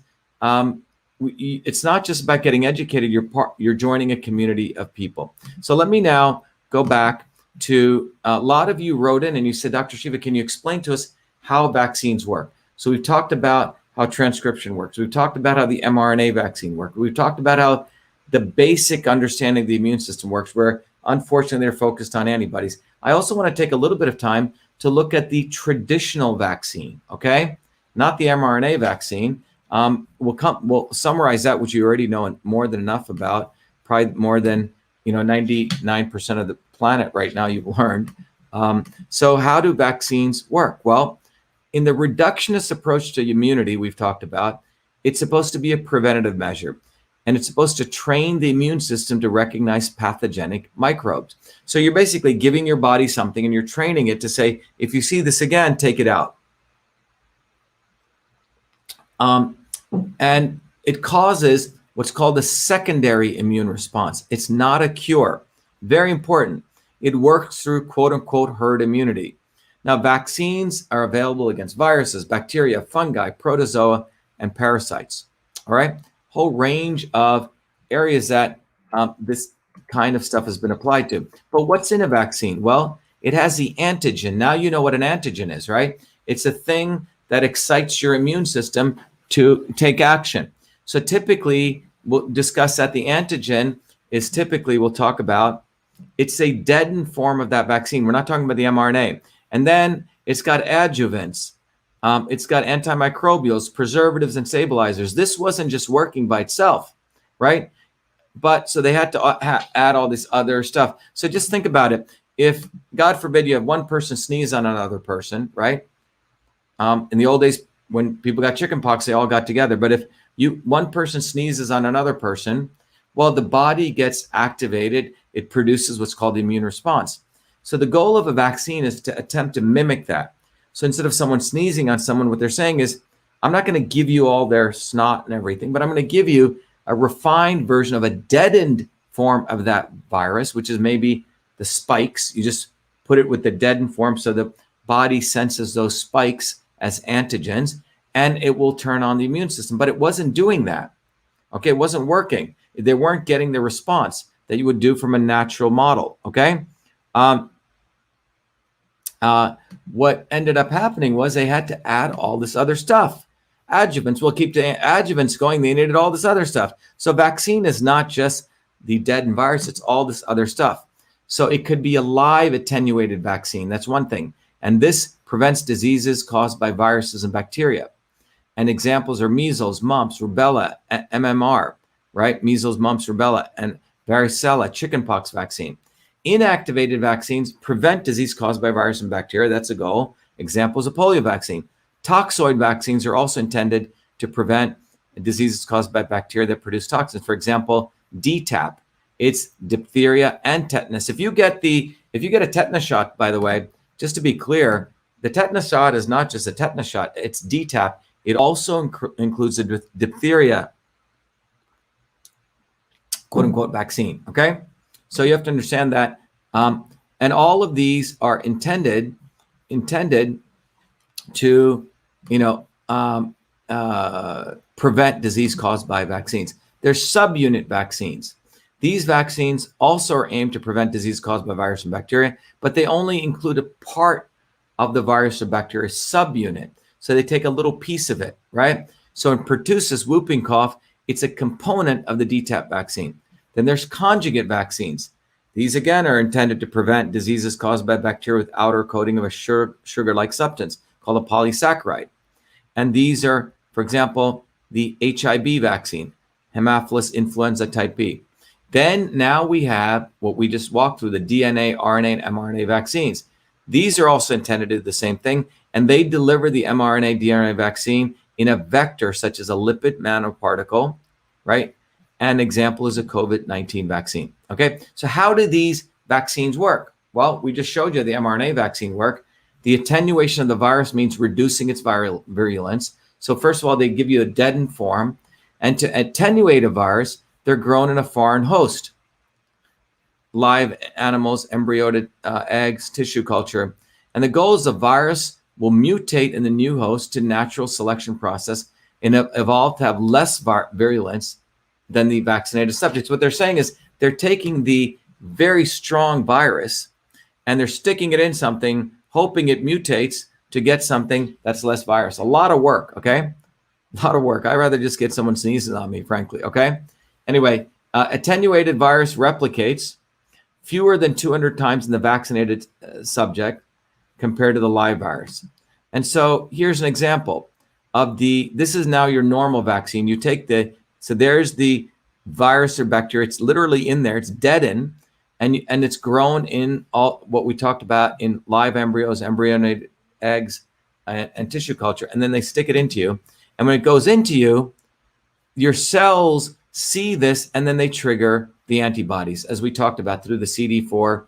it's not just about getting educated. You're joining a community of people. So let me now go back to a lot of you wrote in and you said, Dr. Shiva, can you explain to us how vaccines work? So we've talked about how transcription works. We've talked about how the mRNA vaccine works. We've talked about how the basic understanding of the immune system works, where unfortunately they're focused on antibodies. I also want to take a little bit of time to look at the traditional vaccine, okay? Not the mRNA vaccine. We'll summarize that, which you already know more than enough about, probably more than 99% of the planet right now you've learned. So how do vaccines work? Well, in the reductionist approach to immunity we've talked about, it's supposed to be a preventative measure, and it's supposed to train the immune system to recognize pathogenic microbes. So you're basically giving your body something and you're training it to say, if you see this again, take it out. And it causes what's called a secondary immune response. It's not a cure. Very important. It works through quote unquote herd immunity. Now, vaccines are available against viruses, bacteria, fungi, protozoa, and parasites. All right. Whole range of areas that this kind of stuff has been applied to. But what's in a vaccine? Well, it has the antigen. Now you know what an antigen is, right? It's a thing that excites your immune system to take action. So typically, we'll discuss that the antigen is typically, we'll talk about, it's a deadened form of that vaccine. We're not talking about the mRNA. And then it's got adjuvants. It's got antimicrobials, preservatives, and stabilizers. This wasn't just working by itself, right? But so they had to add all this other stuff. So just think about it. If, God forbid, you have one person sneeze on another person, right? In the old days, when people got chickenpox, they all got together. But if one person sneezes on another person, well, the body gets activated. It produces what's called the immune response. So the goal of a vaccine is to attempt to mimic that. So instead of someone sneezing on someone, what they're saying is, I'm not going to give you all their snot and everything, but I'm going to give you a refined version of a deadened form of that virus, which is maybe the spikes. You just put it with the deadened form so the body senses those spikes as antigens, and it will turn on the immune system. But it wasn't doing that. Okay, it wasn't working. They weren't getting the response that you would do from a natural model. Okay. What ended up happening was they had to add all this other stuff. Adjuvants will keep the adjuvants going. They needed all this other stuff. So vaccine is not just the deadened virus. It's all this other stuff. So it could be a live attenuated vaccine. That's one thing. And this prevents diseases caused by viruses and bacteria. And examples are measles, mumps, rubella, MMR, right? Measles, mumps, rubella, and varicella, chickenpox vaccine. Inactivated vaccines prevent disease caused by virus and bacteria. That's a goal. Examples of polio vaccine. Toxoid vaccines are also intended to prevent diseases caused by bacteria that produce toxins. For example, DTaP, it's diphtheria and tetanus. If you get a tetanus shot, by the way, just to be clear, the tetanus shot is not just a tetanus shot, it's DTaP. It also includes the diphtheria, quote unquote, vaccine. Okay. So you have to understand that. And all of these are intended to, prevent disease caused by vaccines. They're subunit vaccines. These vaccines also are aimed to prevent disease caused by virus and bacteria, but they only include a part of the virus or bacteria subunit. So they take a little piece of it, right? So in pertussis, whooping cough, it's a component of the DTaP vaccine. Then there's conjugate vaccines. These again are intended to prevent diseases caused by bacteria with outer coating of a sugar-like substance called a polysaccharide. And these are, for example, the HIV vaccine, Haemophilus influenza type B. Then now we have what we just walked through, the DNA, RNA, and mRNA vaccines. These are also intended to do the same thing, and they deliver the mRNA, DNA vaccine in a vector such as a lipid nanoparticle, right? An example is a COVID-19 vaccine, okay? So how do these vaccines work? Well, we just showed you the mRNA vaccine work. The attenuation of the virus means reducing its viral virulence. So first of all, they give you a deadened form, and to attenuate a virus, they're grown in a foreign host, live animals, embryotic eggs, tissue culture. And the goal is the virus will mutate in the new host to natural selection process and evolve to have less virulence than the vaccinated subjects. What they're saying is they're taking the very strong virus and they're sticking it in something, hoping it mutates to get something that's less virus. A lot of work, okay? A lot of work. I'd rather just get someone sneezing on me, frankly, okay? Anyway, attenuated virus replicates fewer than 200 times in the vaccinated subject compared to the live virus. And so here's an example of this is now your normal vaccine. You take so there's the virus or bacteria. It's literally in there. It's deadened, and it's grown in all what we talked about in live embryos, embryonic eggs, and tissue culture. And then they stick it into you. And when it goes into you, your cells see this, and then they trigger the antibodies, as we talked about through the CD4,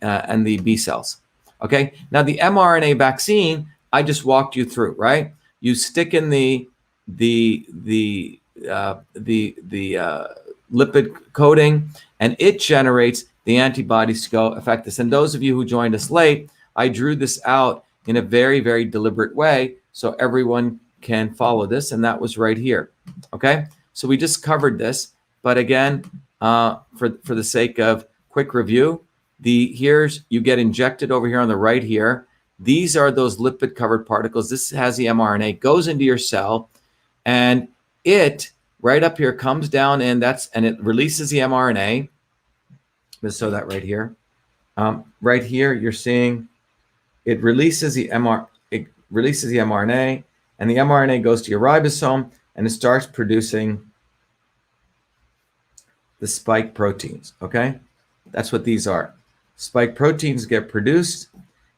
and the B cells. Okay. Now the mRNA vaccine, I just walked you through, right? You stick in the lipid coating, and it generates the antibodies to go affect this. And those of you who joined us late, I drew this out in a very, very deliberate way so everyone can follow this, and that was right here. Okay, so we just covered this, but again, for the sake of quick review, here's you get injected over here on the right here. These are those lipid covered particles. This has the mRNA, goes into your cell, and it right up here comes down and it releases the mRNA. Let's show that right here. Right here, you're seeing it releases the mRNA, and the mRNA goes to your ribosome and it starts producing the spike proteins. Okay, that's what these are. Spike proteins get produced,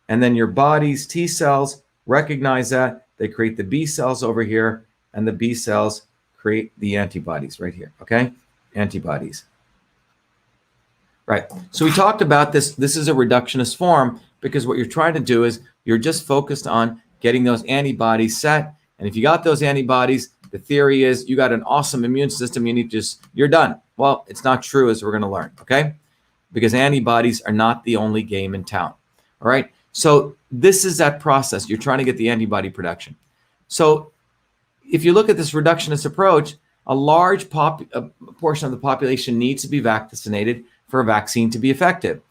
and then your body's T cells recognize that. They create the B cells over here, and the B cells create the antibodies right here. Okay, antibodies. Right. So we talked about this. This is a reductionist form because what you're trying to do is you're just focused on getting those antibodies set. And if you got those antibodies, the theory is you got an awesome immune system. You're done. Well, it's not true, as we're going to learn. Okay, because antibodies are not the only game in town. All right. So this is that process. You're trying to get the antibody production. So if you look at this reductionist approach, a large portion of the population needs to be vaccinated for a vaccine to be effective.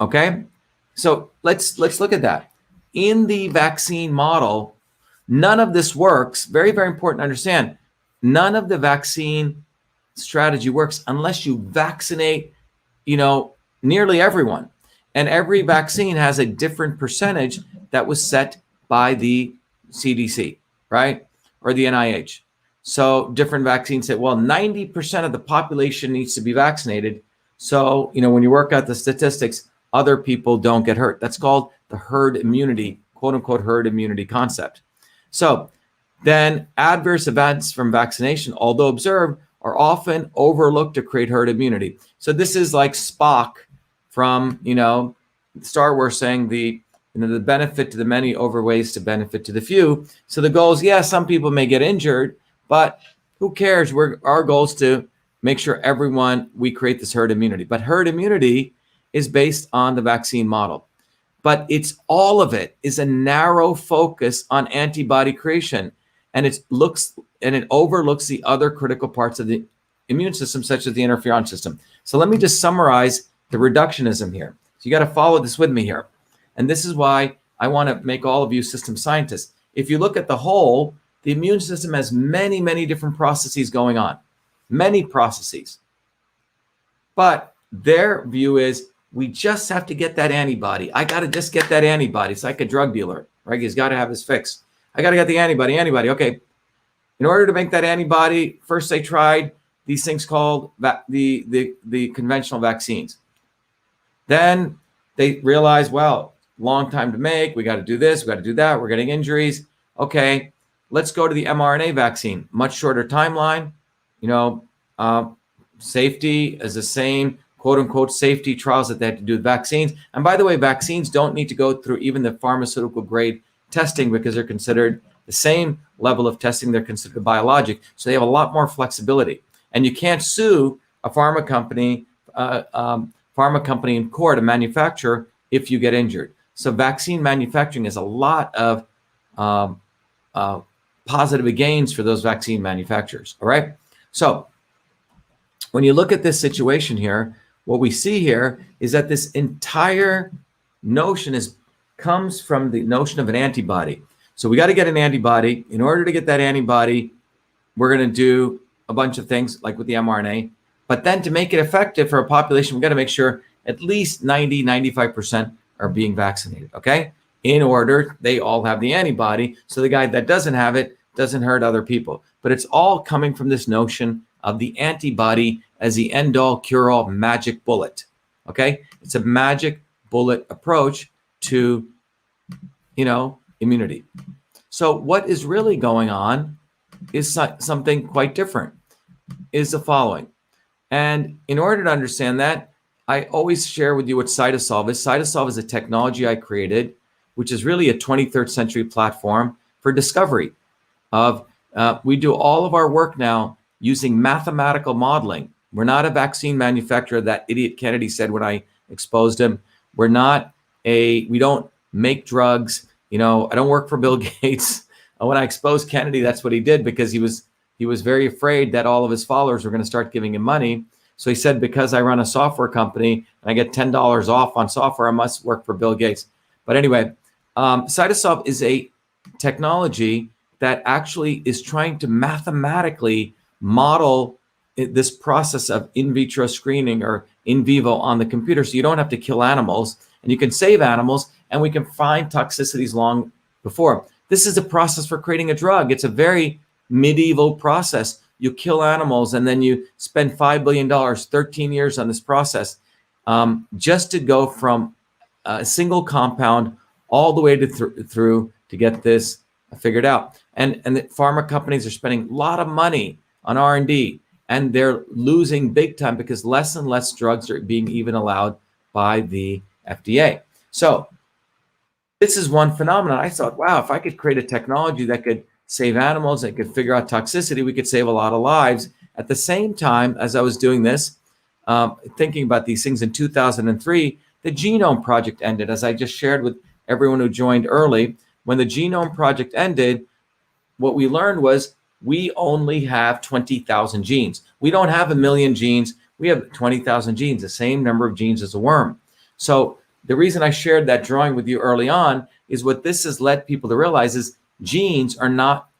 Okay, so let's look at that. In the vaccine model, none of this works. Very, very important to understand. None of the vaccine strategy works unless you vaccinate, nearly everyone. And every vaccine has a different percentage that was set by the CDC, right? Or the NIH. So different vaccines say, well, 90% of the population needs to be vaccinated. So, when you work out the statistics, other people don't get hurt. That's called the herd immunity, quote unquote, herd immunity concept. So then adverse events from vaccination, although observed, are often overlooked to create herd immunity. So this is like Spock from, Star Wars saying the benefit to the many outweighs to benefit to the few. So the goal is, yeah, some people may get injured, but who cares? Our goal is to make sure we create this herd immunity. But herd immunity is based on the vaccine model. But all of it is a narrow focus on antibody creation. And it overlooks the other critical parts of the immune system, such as the interferon system. So let me just summarize the reductionism here. So you got to follow this with me here. And this is why I want to make all of you system scientists. If you look at the whole, the immune system has many, many different processes going on, many processes. But their view is we just have to get that antibody. I got to just get that antibody. It's like a drug dealer, right? He's got to have his fix. I got to get the antibody. Okay. In order to make that antibody, first they tried these things called the conventional vaccines. Then they realized, well, long time to make. We got to do this. We got to do that. We're getting injuries. Okay, let's go to the mRNA vaccine. Much shorter timeline. Safety is the same, quote unquote, safety trials that they had to do with vaccines. And by the way, vaccines don't need to go through even the pharmaceutical grade testing because they're considered the same level of testing. They're considered a biologic. So they have a lot more flexibility. And you can't sue a pharma company in court, a manufacturer, if you get injured. So vaccine manufacturing is a lot of positive gains for those vaccine manufacturers. All right. So when you look at this situation here, what we see here is that this entire notion comes from the notion of an antibody. So we got to get an antibody. In order to get that antibody, we're going to do a bunch of things like with the mRNA. But then to make it effective for a population, we got to make sure at least 95% are being vaccinated, okay? In order, they all have the antibody. So the guy that doesn't have it doesn't hurt other people. But it's all coming from this notion of the antibody as the end-all, cure-all magic bullet, okay? It's a magic bullet approach to, immunity. So what is really going on is something quite different, is the following. And in order to understand that, I always share with you what CytoSolve is. CytoSolve is a technology I created, which is really a 23rd century platform for discovery of, we do all of our work now using mathematical modeling. We're not a vaccine manufacturer, that idiot Kennedy said when I exposed him. We don't make drugs. I don't work for Bill Gates. When I exposed Kennedy, that's what he did, because he was very afraid that all of his followers were going to start giving him money. So he said, because I run a software company and I get $10 off on software, I must work for Bill Gates. But anyway, CytoSolve is a technology that actually is trying to mathematically model this process of in vitro screening or in vivo on the computer. So you don't have to kill animals, and you can save animals, and we can find toxicities long before. This is a process for creating a drug. It's a very medieval process. You kill animals and then you spend $5 billion, 13 years on this process, just to go from a single compound all the way through to get this figured out. And the pharma companies are spending a lot of money on R&D, and they're losing big time because less and less drugs are being even allowed by the FDA. So this is one phenomenon. I thought, wow, if I could create a technology that could save animals, that could figure out toxicity, we could save a lot of lives. At the same time, as I was doing this, thinking about these things in 2003, the Genome Project ended, as I just shared with everyone who joined early. When the Genome Project ended, what we learned was we only have 20,000 genes. We don't have 1 million genes. We have 20,000 genes, the same number of genes as a worm. So the reason I shared that drawing with you early on is what this has led people to realize is genes are not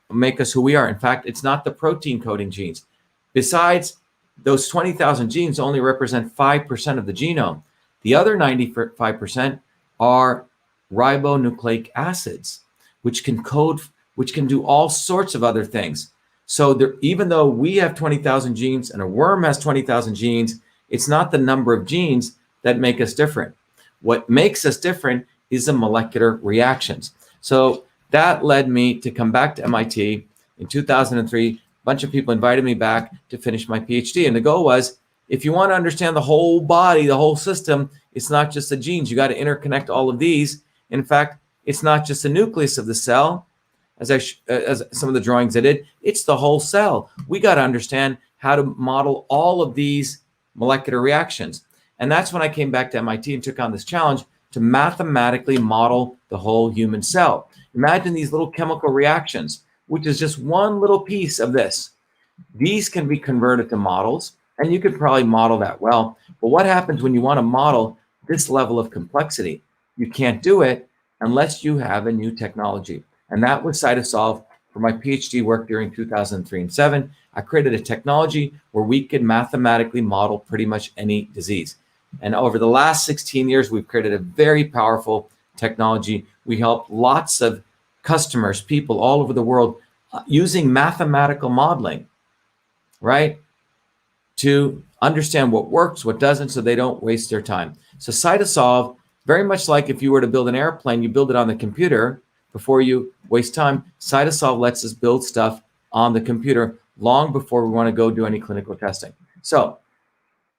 make us who we are. In fact, it's not the protein coding genes. Besides, those 20,000 genes only represent 5% of the genome. The other 95% are ribonucleic acids, which can code, which can do all sorts of other things. So even though we have 20,000 genes and a worm has 20,000 genes, it's not the number of genes that make us different. What makes us different is the molecular reactions. So That led me to come back to MIT in 2003. A bunch of people invited me back to finish my PhD. And the goal was, if you want to understand the whole body, the whole system, it's not just the genes. You got to interconnect all of these. In fact, it's not just the nucleus of the cell, as some of the drawings I did, it's the whole cell. We got to understand how to model all of these molecular reactions. And that's when I came back to MIT and took on this challenge to mathematically model the whole human cell. Imagine these little chemical reactions, which is just one little piece of this. These can be converted to models, and you could probably model that well. But what happens when you want to model this level of complexity? You can't do it unless you have a new technology. And that was CytoSolve. For my PhD work during 2003 and 7, I created a technology where we could mathematically model pretty much any disease. And over the last 16 years, we've created a very powerful technology. We help lots of customers, people all over the world, using mathematical modeling, right, to understand what works, what doesn't, so they don't waste their time. So CytoSolve, very much like if you were to build an airplane, you build it on the computer before you waste time. CytoSolve lets us build stuff on the computer long before we want to go do any clinical testing. So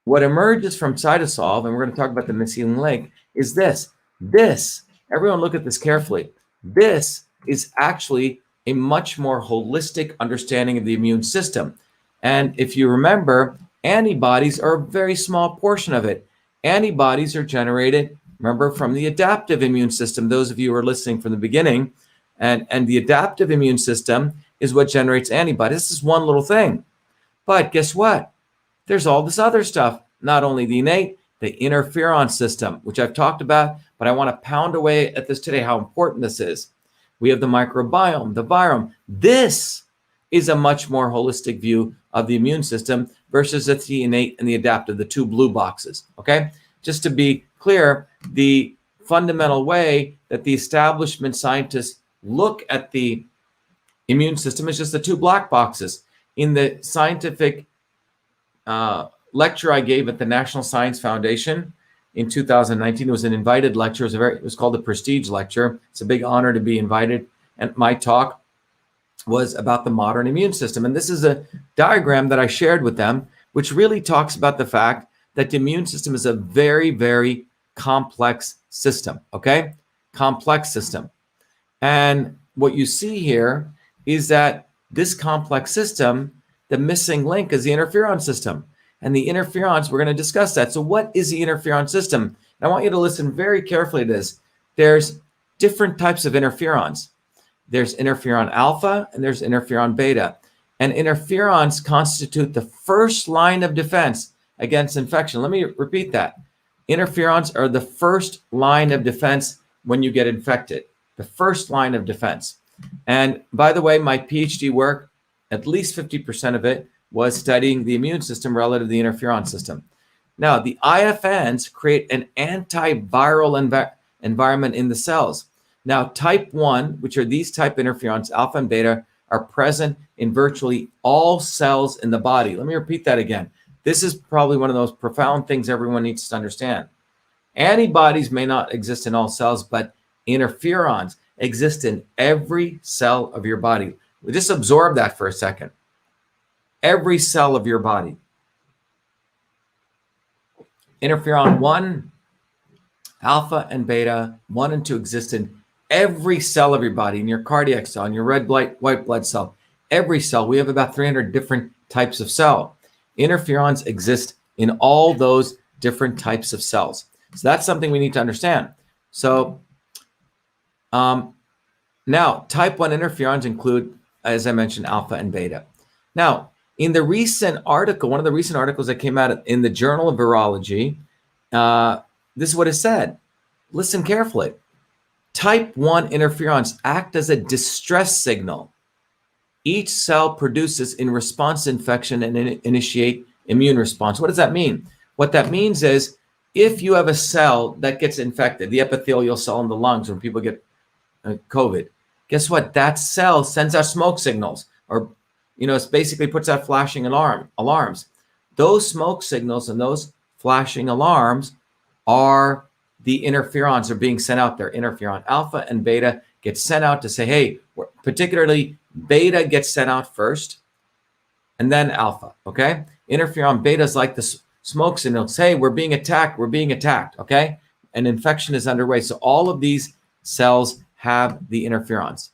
what emerges from CytoSolve, and we're going to talk about the missing link, is this. This, everyone look at this carefully. This is actually a much more holistic understanding of the immune system. And if you remember, antibodies are a very small portion of it. Antibodies are generated, remember, from the adaptive immune system. Those of you who are listening from the beginning, and the adaptive immune system is what generates antibodies. This is one little thing. But guess what? There's all this other stuff, not only the innate, the interferon system, which I've talked about, but I want to pound away at this today, how important this is. We have the microbiome, the virome. This is a much more holistic view of the immune system versus the innate and the adaptive, the two blue boxes, okay? Just to be clear, the fundamental way that the establishment scientists look at the immune system is just the two black boxes. In the scientific lecture I gave at the National Science Foundation in 2019, it was an invited lecture. It was called the Prestige Lecture. It's a big honor to be invited. And my talk was about the modern immune system. And this is a diagram that I shared with them, which really talks about the fact that the immune system is a very, very complex system, okay? Complex system. And what you see here is that this complex system, the missing link is the interferon system. And the interferons, we're going to discuss that. So what is the interferon system? And I want you to listen very carefully to this. There's different types of interferons. There's interferon alpha and there's interferon beta. And interferons constitute the first line of defense against infection. Let me repeat that. Interferons are the first line of defense when you get infected. The first line of defense. And by the way, my PhD work, at least 50% of it was studying the immune system relative to the interferon system. Now, the IFNs create an antiviral environment in the cells. Now, type 1, which are these type interferons, alpha and beta, are present in virtually all cells in the body. Let me repeat that again. This is probably one of those profound things everyone needs to understand. Antibodies may not exist in all cells, but interferons exist in every cell of your body. Just absorb that for a second. Every cell of your body. Interferon 1, alpha and beta, 1 and 2 exist in every cell of your body, in your cardiac cell, in your white blood cell. Every cell. We have about 300 different types of cell. Interferons exist in all those different types of cells. So that's something we need to understand. So now, type 1 interferons include, as I mentioned, alpha and beta. Now, in the recent article, one of the recent articles that came out in the Journal of Virology, this is what it said. Listen carefully. Type 1 interferons act as a distress signal each cell produces in response to infection and initiate immune response. What does that mean? What that means is if you have a cell that gets infected, the epithelial cell in the lungs when people get COVID, guess what? That cell sends out smoke signals, or it basically puts out flashing alarms. Those smoke signals and those flashing alarms are the interferons are being sent out there, interferon alpha and beta, gets sent out to say, hey, particularly beta gets sent out first, and then alpha, okay? Interferon beta is like the smoke signal. Hey, we're being attacked, okay? An infection is underway. So all of these cells have the interferons.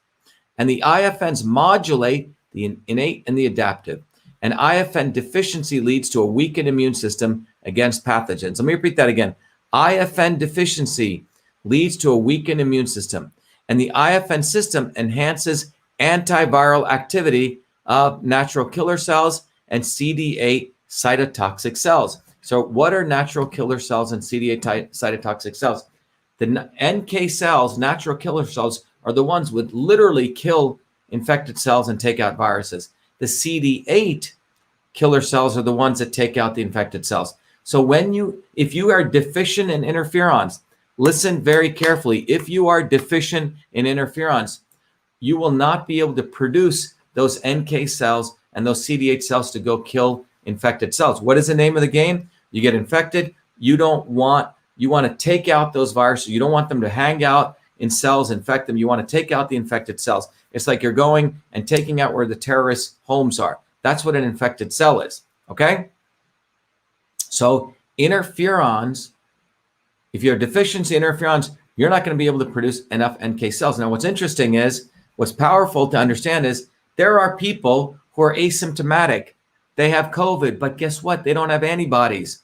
And the IFNs modulate the innate and the adaptive. And IFN deficiency leads to a weakened immune system against pathogens. Let me repeat that again. IFN deficiency leads to a weakened immune system. And the IFN system enhances antiviral activity of natural killer cells and CD8 cytotoxic cells. So what are natural killer cells and CD8 cytotoxic cells? The NK cells, natural killer cells, are the ones that literally kill infected cells and take out viruses. The CD8 killer cells are the ones that take out the infected cells. So if you are deficient in interferons, listen very carefully. If you are deficient in interferons, you will not be able to produce those NK cells and those CD8 cells to go kill infected cells. What is the name of the game? You get infected. You want to take out those viruses. You don't want them to hang out in cells, infect them. You want to take out the infected cells. It's like you're going and taking out where the terrorists' homes are. That's what an infected cell is, okay? So interferons, if you have deficiency in interferons, you're not going to be able to produce enough NK cells. Now, what's interesting is, what's powerful to understand is there are people who are asymptomatic. They have COVID, but guess what? They don't have antibodies.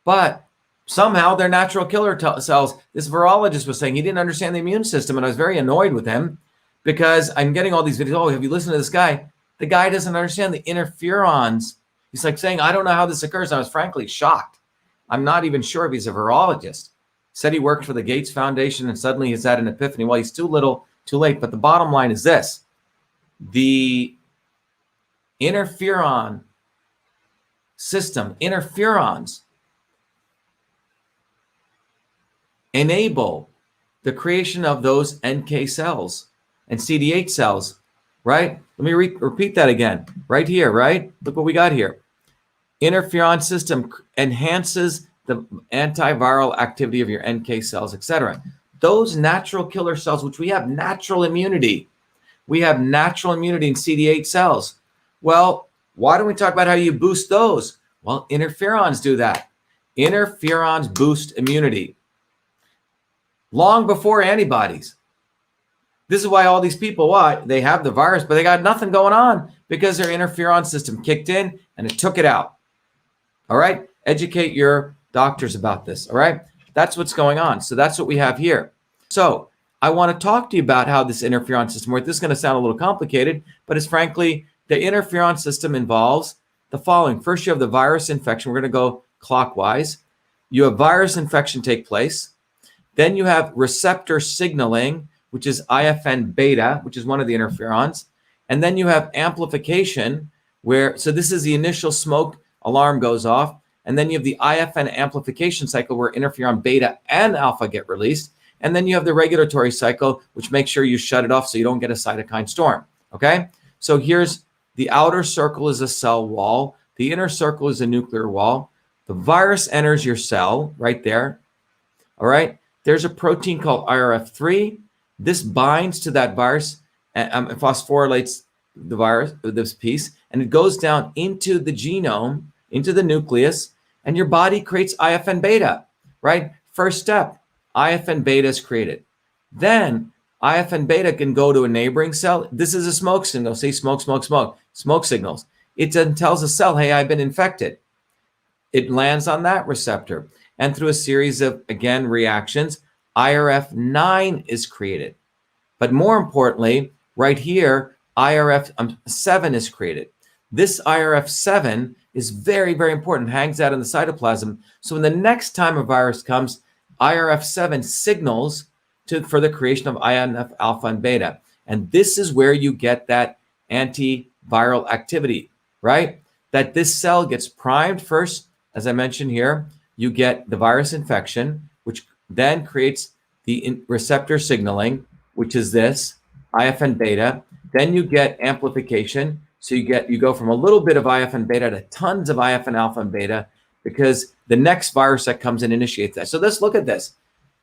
But somehow they're natural killer cells. This virologist was saying he didn't understand the immune system, and I was very annoyed with him because I'm getting all these videos. Oh, have you listened to this guy? The guy doesn't understand the interferons. He's like saying, I don't know how this occurs. I was frankly shocked. I'm not even sure if he's a virologist. Said he worked for the Gates Foundation, and suddenly he's had an epiphany. Well, he's too little, too late. But the bottom line is this. The interferon system, interferons, enable the creation of those NK cells and CD8 cells, right? Let me repeat that again. Right here, right? Look what we got here. Interferon system enhances the antiviral activity of your NK cells, etc. Those natural killer cells, which we have natural immunity. We have natural immunity in CD8 cells. Well, why don't we talk about how you boost those? Well, interferons do that. Interferons boost immunity long before antibodies. This is why all these people, they have the virus, but they got nothing going on because their interferon system kicked in and it took it out. All right? Educate your doctors about this. All right? That's what's going on. So that's what we have here. So I want to talk to you about how this interferon system works. This is going to sound a little complicated, but it's frankly, the interferon system involves the following. First, you have the virus infection. We're going to go clockwise. You have virus infection take place. Then you have receptor signaling, which is IFN beta, which is one of the interferons. And then you have amplification, so this is the initial smoke alarm goes off. And then you have the IFN amplification cycle where interferon beta and alpha get released. And then you have the regulatory cycle, which makes sure you shut it off so you don't get a cytokine storm, okay? So here's the outer circle is a cell wall. The inner circle is a nuclear wall. The virus enters your cell right there, all right? There's a protein called IRF3. This binds to that virus and phosphorylates the virus, this piece, and it goes down into the genome, into the nucleus, and your body creates IFN beta, right? First step, IFN beta is created. Then IFN beta can go to a neighboring cell. This is a smoke signal. See, smoke, smoke, smoke, smoke signals. It then tells the cell, hey, I've been infected. It lands on that receptor. And through a series of, again, reactions, IRF9 is created. But more importantly, right here, IRF7 is created. This IRF7 is very, very important, hangs out in the cytoplasm. So when the next time a virus comes, IRF7 signals for the creation of INF alpha and beta. And this is where you get that antiviral activity, right? That this cell gets primed first, as I mentioned here. You get the virus infection, which then creates the receptor signaling, which is this, IFN beta. Then you get amplification. So you go from a little bit of IFN beta to tons of IFN alpha and beta because the next virus that comes in initiates that. So let's look at this.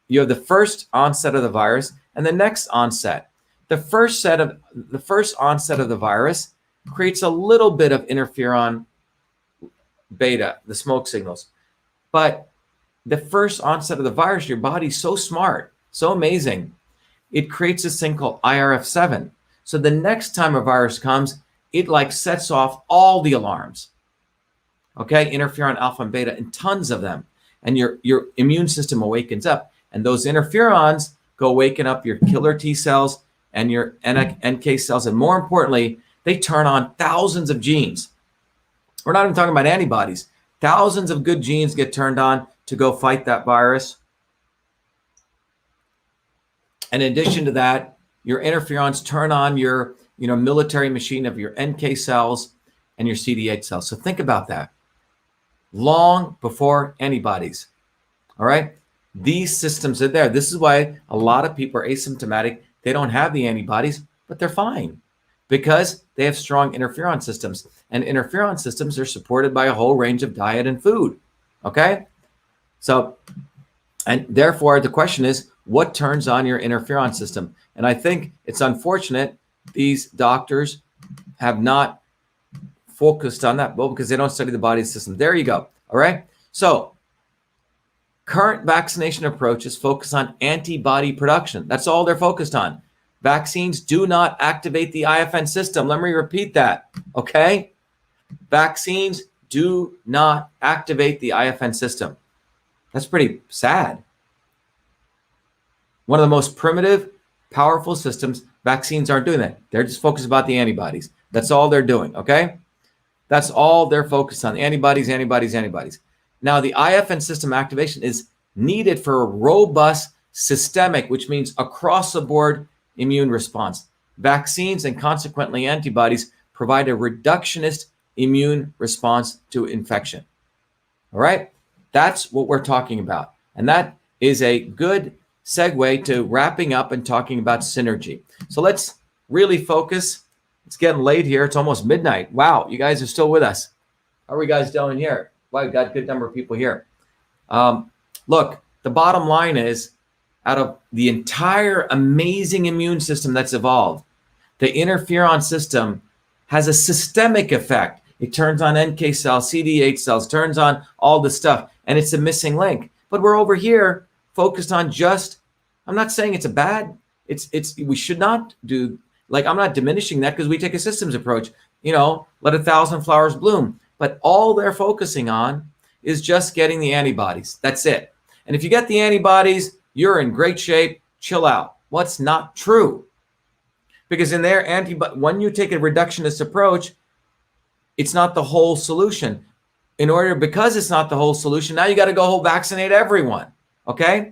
You have the first onset of the virus, and the next onset. The first onset of the virus creates a little bit of interferon beta, the smoke signals. But the first onset of the virus, your body's so smart, so amazing, it creates this thing called IRF7. So the next time a virus comes, it like sets off all the alarms. Okay, interferon alpha and beta, and tons of them. And your immune system awakens up. And those interferons go waking up your killer T cells and your NK cells. And more importantly, they turn on thousands of genes. We're not even talking about antibodies. Thousands of good genes get turned on to go fight that virus. And in addition to that, your interferons turn on your military machine of your NK cells and your CD8 cells. So think about that. Long before antibodies. All right? These systems are there. This is why a lot of people are asymptomatic. They don't have the antibodies, but they're fine because they have strong interferon systems. And interferon systems are supported by a whole range of diet and food. Okay? So, and therefore, the question is, what turns on your interferon system? And I think it's unfortunate these doctors have not focused on that, well, because they don't study the body system. There you go. All right. So current vaccination approaches focus on antibody production. That's all they're focused on. Vaccines do not activate the IFN system. Let me repeat that. Okay. Vaccines do not activate the IFN system. That's pretty sad. One of the most primitive, powerful systems, vaccines aren't doing that. They're just focused about the antibodies. That's all they're doing, okay? That's all they're focused on, antibodies, antibodies, antibodies. Now, the IFN system activation is needed for a robust systemic, which means across-the-board immune response. Vaccines and consequently antibodies provide a reductionist immune response to infection, all right? That's what we're talking about. And that is a good segue to wrapping up and talking about synergy. So let's really focus. It's getting late here. It's almost midnight. Wow, you guys are still with us. How are you guys doing here? Wow, we've got a good number of people here. Look, the bottom line is, out of the entire amazing immune system that's evolved, the interferon system has a systemic effect. It turns on NK cells, CD8 cells, turns on all the stuff, and it's a missing link. But we're over here focused on just, I'm not saying it's a bad, we should not do, like, I'm not diminishing that because we take a systems approach, let 1,000 flowers bloom. But all they're focusing on is just getting the antibodies. That's it. And if you get the antibodies, you're in great shape, chill out. What's not true? Because in their when you take a reductionist approach, it's not the whole solution. Because it's not the whole solution, now you got to go whole vaccinate everyone. Okay?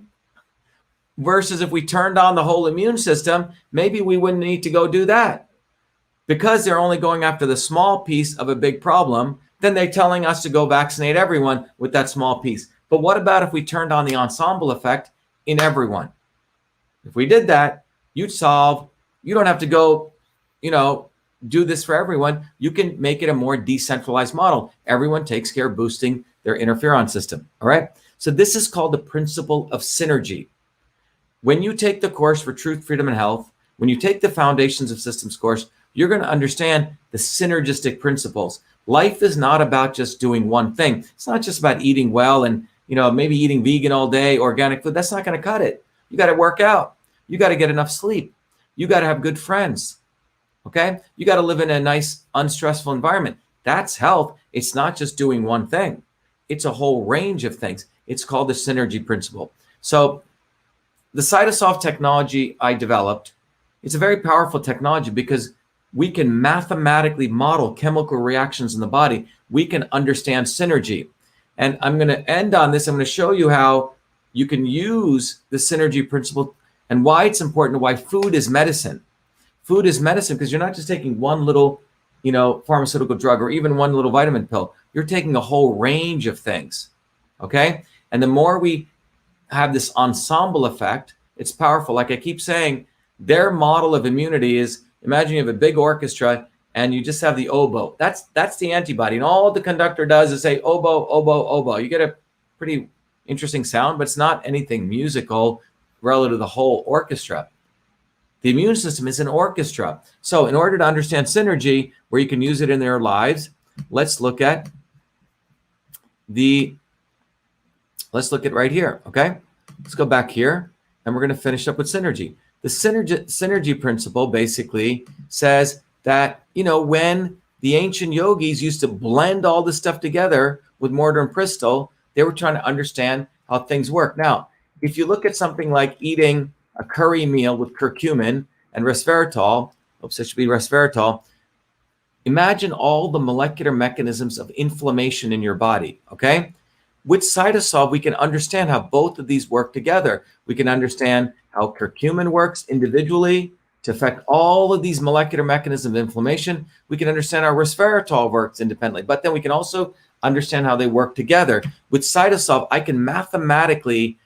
Versus if we turned on the whole immune system, maybe we wouldn't need to go do that. Because they're only going after the small piece of a big problem, then they're telling us to go vaccinate everyone with that small piece. But what about if we turned on the ensemble effect in everyone? If we did that, you'd solve, you don't have to go, do this for everyone. You can make it a more decentralized model. Everyone takes care of boosting their interferon system. All right. So this is called the principle of synergy. When you take the course for Truth, Freedom, and Health, when you take the Foundations of Systems course, you're going to understand the synergistic principles. Life is not about just doing one thing. It's not just about eating well and, maybe eating vegan all day, organic food. That's not going to cut it. You got to work out. You got to get enough sleep. You got to have good friends. Okay? You got to live in a nice, unstressful environment. That's health. It's not just doing one thing. It's a whole range of things. It's called the synergy principle. So the CytoSolve technology I developed, it's a very powerful technology because we can mathematically model chemical reactions in the body. We can understand synergy. And I'm going to end on this. I'm going to show you how you can use the synergy principle and why it's important, why food is medicine. Food is medicine because you're not just taking one little, pharmaceutical drug or even one little vitamin pill. You're taking a whole range of things. Okay? And the more we have this ensemble effect, it's powerful. Like I keep saying, their model of immunity is, imagine you have a big orchestra and you just have the oboe. That's the antibody. And all the conductor does is say oboe, oboe, oboe. You get a pretty interesting sound, but it's not anything musical relative to the whole orchestra. The immune system is an orchestra. So in order to understand synergy, where you can use it in their lives, let's look at right here, okay? Let's go back here, and we're going to finish up with synergy. The synergy principle basically says that, when the ancient yogis used to blend all this stuff together with mortar and pestle, they were trying to understand how things work. Now, if you look at something like eating a curry meal with curcumin and resveratrol, it should be resveratrol, imagine all the molecular mechanisms of inflammation in your body, okay? With CytoSolve, we can understand how both of these work together. We can understand how curcumin works individually to affect all of these molecular mechanisms of inflammation. We can understand how resveratrol works independently, but then we can also understand how they work together. With CytoSolve, I can mathematically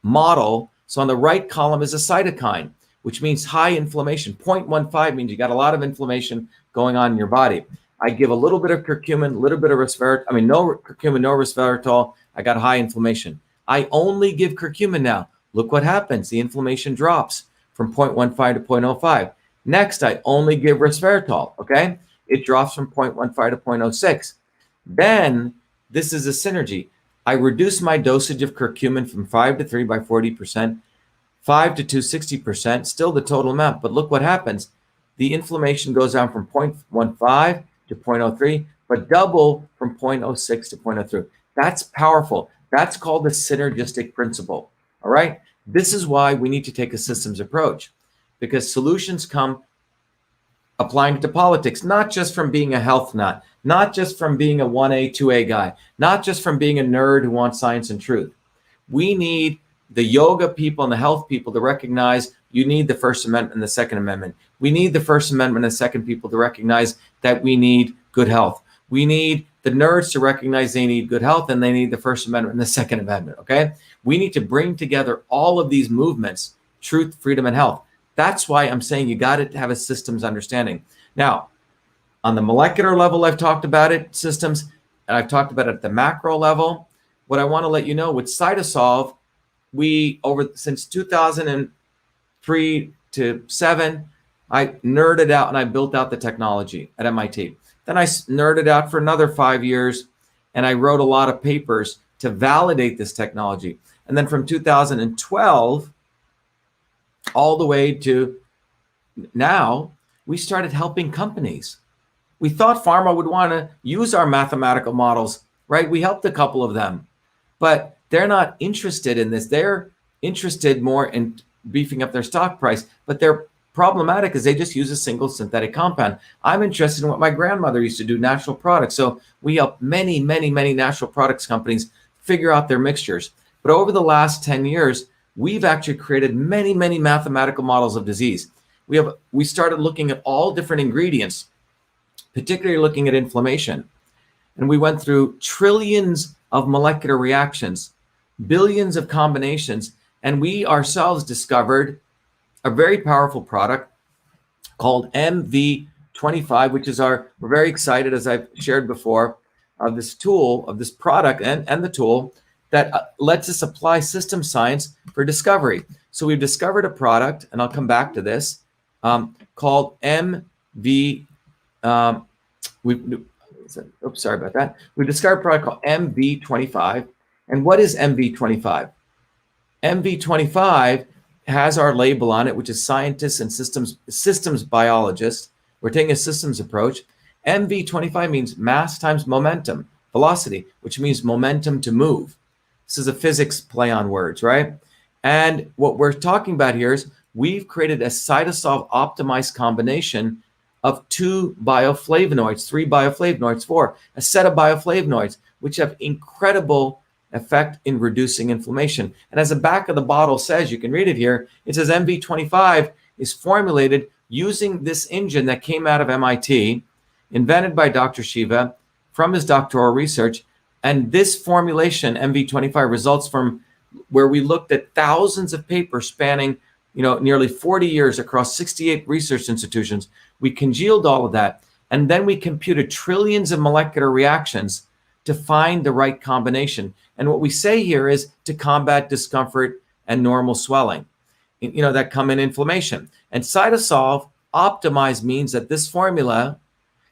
model. So on the right column is a cytokine, which means high inflammation. 0.15 means you got a lot of inflammation going on in your body. I give a little bit of curcumin, a little bit of resveratrol. No curcumin, no resveratrol. I got high inflammation. I only give curcumin now. Look what happens. The inflammation drops from 0.15 to 0.05. Next, I only give resveratrol, okay? It drops from 0.15 to 0.06. Then, this is a synergy. I reduce my dosage of curcumin from 5 to 3 by 40%, 5 to 2, 60%, still the total amount. But look what happens. The inflammation goes down from 0.15 to 0.03, but double from 0.06 to 0.03. That's powerful. That's called the synergistic principle. All right. This is why we need to take a systems approach, because solutions come applying to politics, not just from being a health nut, not just from being a 1A, 2A guy, not just from being a nerd who wants science and truth. We need the yoga people and the health people to recognize you need the First Amendment and the Second Amendment. We need the First Amendment and the Second people to recognize that we need good health. We need the nerds to recognize they need good health, and they need the First Amendment and the Second Amendment, okay? We need to bring together all of these movements, truth, freedom, and health. That's why I'm saying you got to have a systems understanding. Now, on the molecular level, I've talked about it, systems, and I've talked about it at the macro level. What I want to let you know with CytoSolve, since 2003 to 7, I nerded out and I built out the technology at MIT. Then I nerded out for another 5 years, and I wrote a lot of papers to validate this technology. And then from 2012 all the way to now, we started helping companies. We thought pharma would want to use our mathematical models, right? We helped a couple of them, but they're not interested in this. They're interested more in beefing up their stock price, but they're problematic is they just use a single synthetic compound. I'm interested in what my grandmother used to do, natural products. So we help many, many, many natural products companies figure out their mixtures. But over the last 10 years, we've actually created many, many mathematical models of disease. We started looking at all different ingredients, particularly looking at inflammation. And we went through trillions of molecular reactions, billions of combinations, and we ourselves discovered a very powerful product called MV25, which is we're very excited, as I've shared before, of this tool, of this product and the tool that lets us apply system science for discovery. So we've discovered a product, and I'll come back to this, called MV, sorry about that. We discovered a product called MV25. And what is MV25? MV25 has our label on it, which is scientists and systems biologists. We're taking a systems approach. MV25 means mass times momentum, velocity, which means momentum to move. This is a physics play on words, right? And what we're talking about here is we've created a CytoSolve optimized combination of 2 bioflavonoids, 3 bioflavonoids, 4, a set of bioflavonoids, which have incredible effect in reducing inflammation. And as the back of the bottle says, you can read it here, it says MV25 is formulated using this engine that came out of MIT, invented by Dr.SHIVA from his doctoral research. And this formulation, MV25, results from where we looked at thousands of papers spanning nearly 40 years across 68 research institutions. We congealed all of that, and then we computed trillions of molecular reactions to find the right combination. And what we say here is to combat discomfort and normal swelling. that come in inflammation. And CytoSolve optimized means that this formula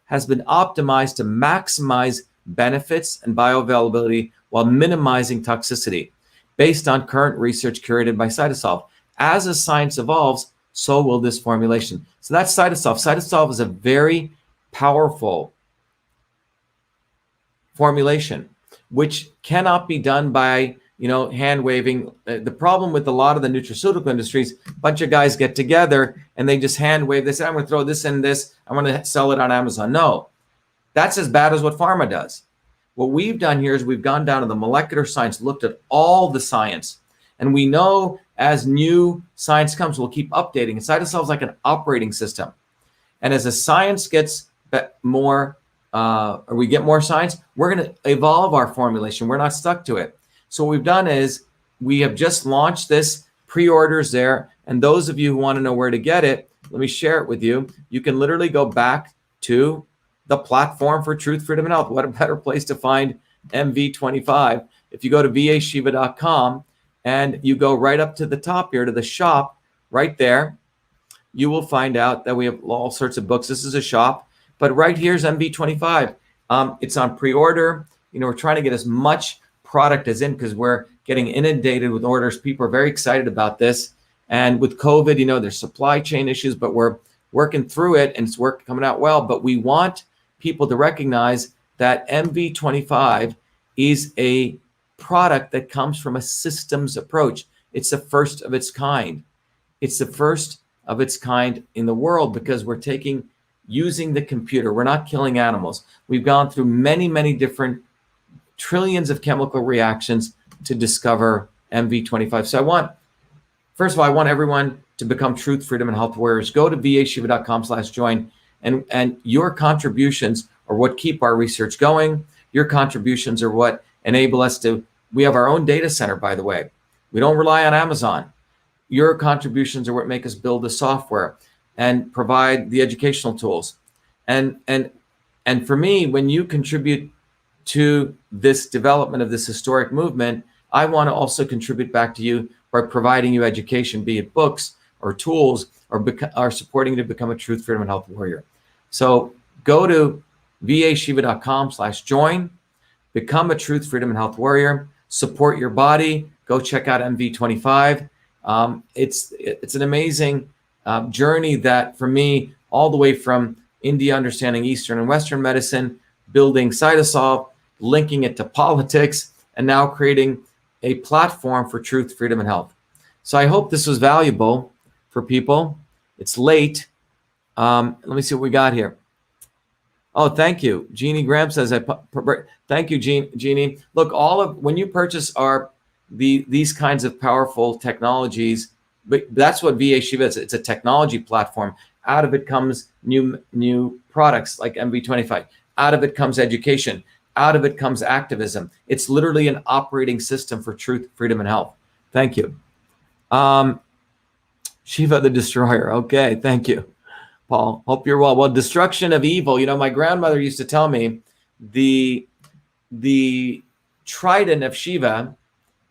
has been optimized to maximize benefits and bioavailability while minimizing toxicity based on current research curated by CytoSolve. As the science evolves, so will this formulation. So that's CytoSolve. CytoSolve is a very powerful formulation, which cannot be done by hand waving. The problem with a lot of the nutraceutical industries, a bunch of guys get together and they just hand wave. They say, I'm going to throw this in this. I'm going to sell it on Amazon. No, that's as bad as what pharma does. What we've done here is we've gone down to the molecular science, looked at all the science, and we know as new science comes, we'll keep updating. And CytoSolve is like an operating system. And as the science gets more, or we get more science, we're going to evolve our formulation. We're not stuck to it. So what we've done is we have just launched this, pre-orders there. And those of you who want to know where to get it, let me share it with you. You can literally go back to the platform for Truth, Freedom, and Health. What a better place to find MV25. If you go to vashiva.com and you go right up to the top here to the shop right there, you will find out that we have all sorts of books. This is a shop, but right here's MV25. It's on pre-order. We're trying to get as much product as in because we're getting inundated with orders. People are very excited about this. And with COVID, there's supply chain issues, but we're working through it and it's coming out well. But we want people to recognize that MV25 is a product that comes from a systems approach. It's the first of its kind. It's the first of its kind in the world because we're using the computer. We're not killing animals. We've gone through many, many different trillions of chemical reactions to discover MV25. So first of all, I want everyone to become Truth, Freedom, and Health Warriors. Go to vashiva.com/join. And your contributions are what keep our research going. Your contributions are what enable us we have our own data center, by the way. We don't rely on Amazon. Your contributions are what make us build the software and provide the educational tools. And for me, when you contribute to this development of this historic movement, I want to also contribute back to you by providing you education, be it books or tools, or supporting you to become a Truth, Freedom, and Health Warrior. So go to vashiva.com/join, become a Truth, Freedom, and Health Warrior, support your body, go check out MV25. It's an amazing journey that for me, all the way from India, understanding Eastern and Western medicine, building CytoSolve, linking it to politics, and now creating a platform for Truth, Freedom, and Health. So I hope this was valuable for people. It's late. Let me see what we got here. Oh, thank you. Jeannie Graham says, thank you, Jeannie. Look, when you purchase these kinds of powerful technologies, but that's what VA-Shiva is. It's a technology platform. Out of it comes new products like MV25. Out of it comes education. Out of it comes activism. It's literally an operating system for Truth, Freedom, and Health. Thank you. Shiva the Destroyer. Okay, thank you, Paul. Hope you're well. Well, destruction of evil. My grandmother used to tell me the trident of Shiva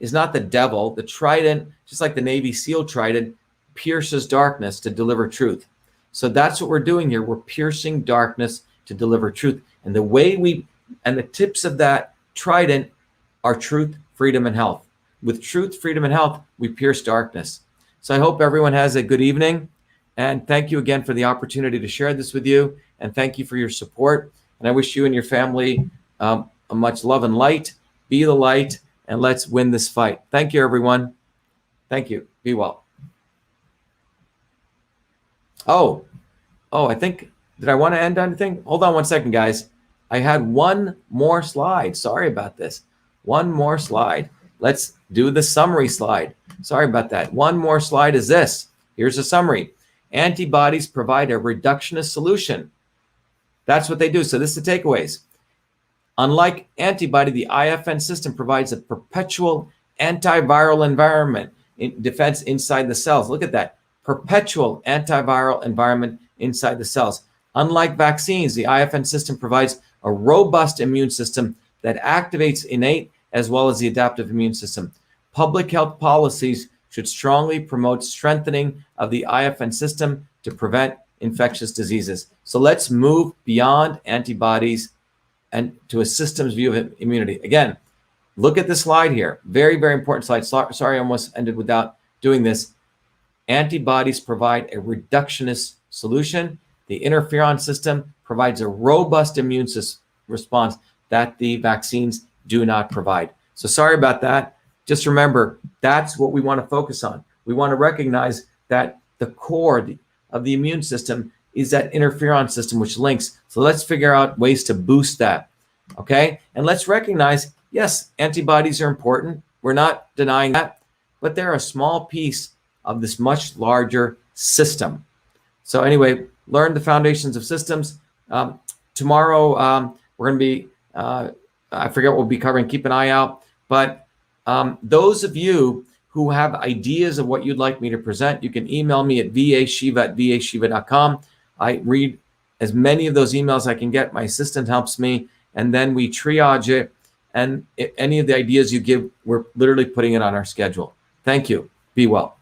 is not the devil. The trident, just like the Navy SEAL trident, pierces darkness to deliver truth. So that's what we're doing here. We're piercing darkness to deliver truth. And the tips of that trident are Truth, Freedom, and Health. With Truth, Freedom, and Health, we pierce darkness. So I hope everyone has a good evening. And thank you again for the opportunity to share this with you. And thank you for your support. And I wish you and your family much love and light. Be the light, and let's win this fight. Thank you, everyone. Thank you. Be well. Oh, I think, did I want to end on anything? Hold on one second, guys. I had one more slide. Sorry about this. One more slide. Let's do the summary slide. Sorry about that. One more slide is this. Here's a summary. Antibodies provide a reductionist solution. That's what they do. So this is the takeaways. Unlike antibody, the IFN system provides a perpetual antiviral environment in defense inside the cells. Look at that. Perpetual antiviral environment inside the cells. Unlike vaccines, the IFN system provides a robust immune system that activates innate as well as the adaptive immune system. Public health policies should strongly promote strengthening of the IFN system to prevent infectious diseases. So let's move beyond antibodies and to a systems view of immunity. Again, look at the slide here. Very, very important slide. Sorry, I almost ended without doing this. Antibodies provide a reductionist solution. The interferon system provides a robust immune response that the vaccines do not provide. So sorry about that. Just remember, that's what we want to focus on. We want to recognize that the core of the immune system is that interferon system, which links. So let's figure out ways to boost that, okay? And let's recognize, yes, antibodies are important. We're not denying that, but they're a small piece of this much larger system. So anyway, learn the foundations of systems. Tomorrow, we're going to be, I forget what we'll be covering, keep an eye out. But those of you who have ideas of what you'd like me to present, you can email me at vashiva@vashiva.com. I read as many of those emails as I can get. My assistant helps me, and then we triage it. And any of the ideas you give, we're literally putting it on our schedule. Thank you. Be well.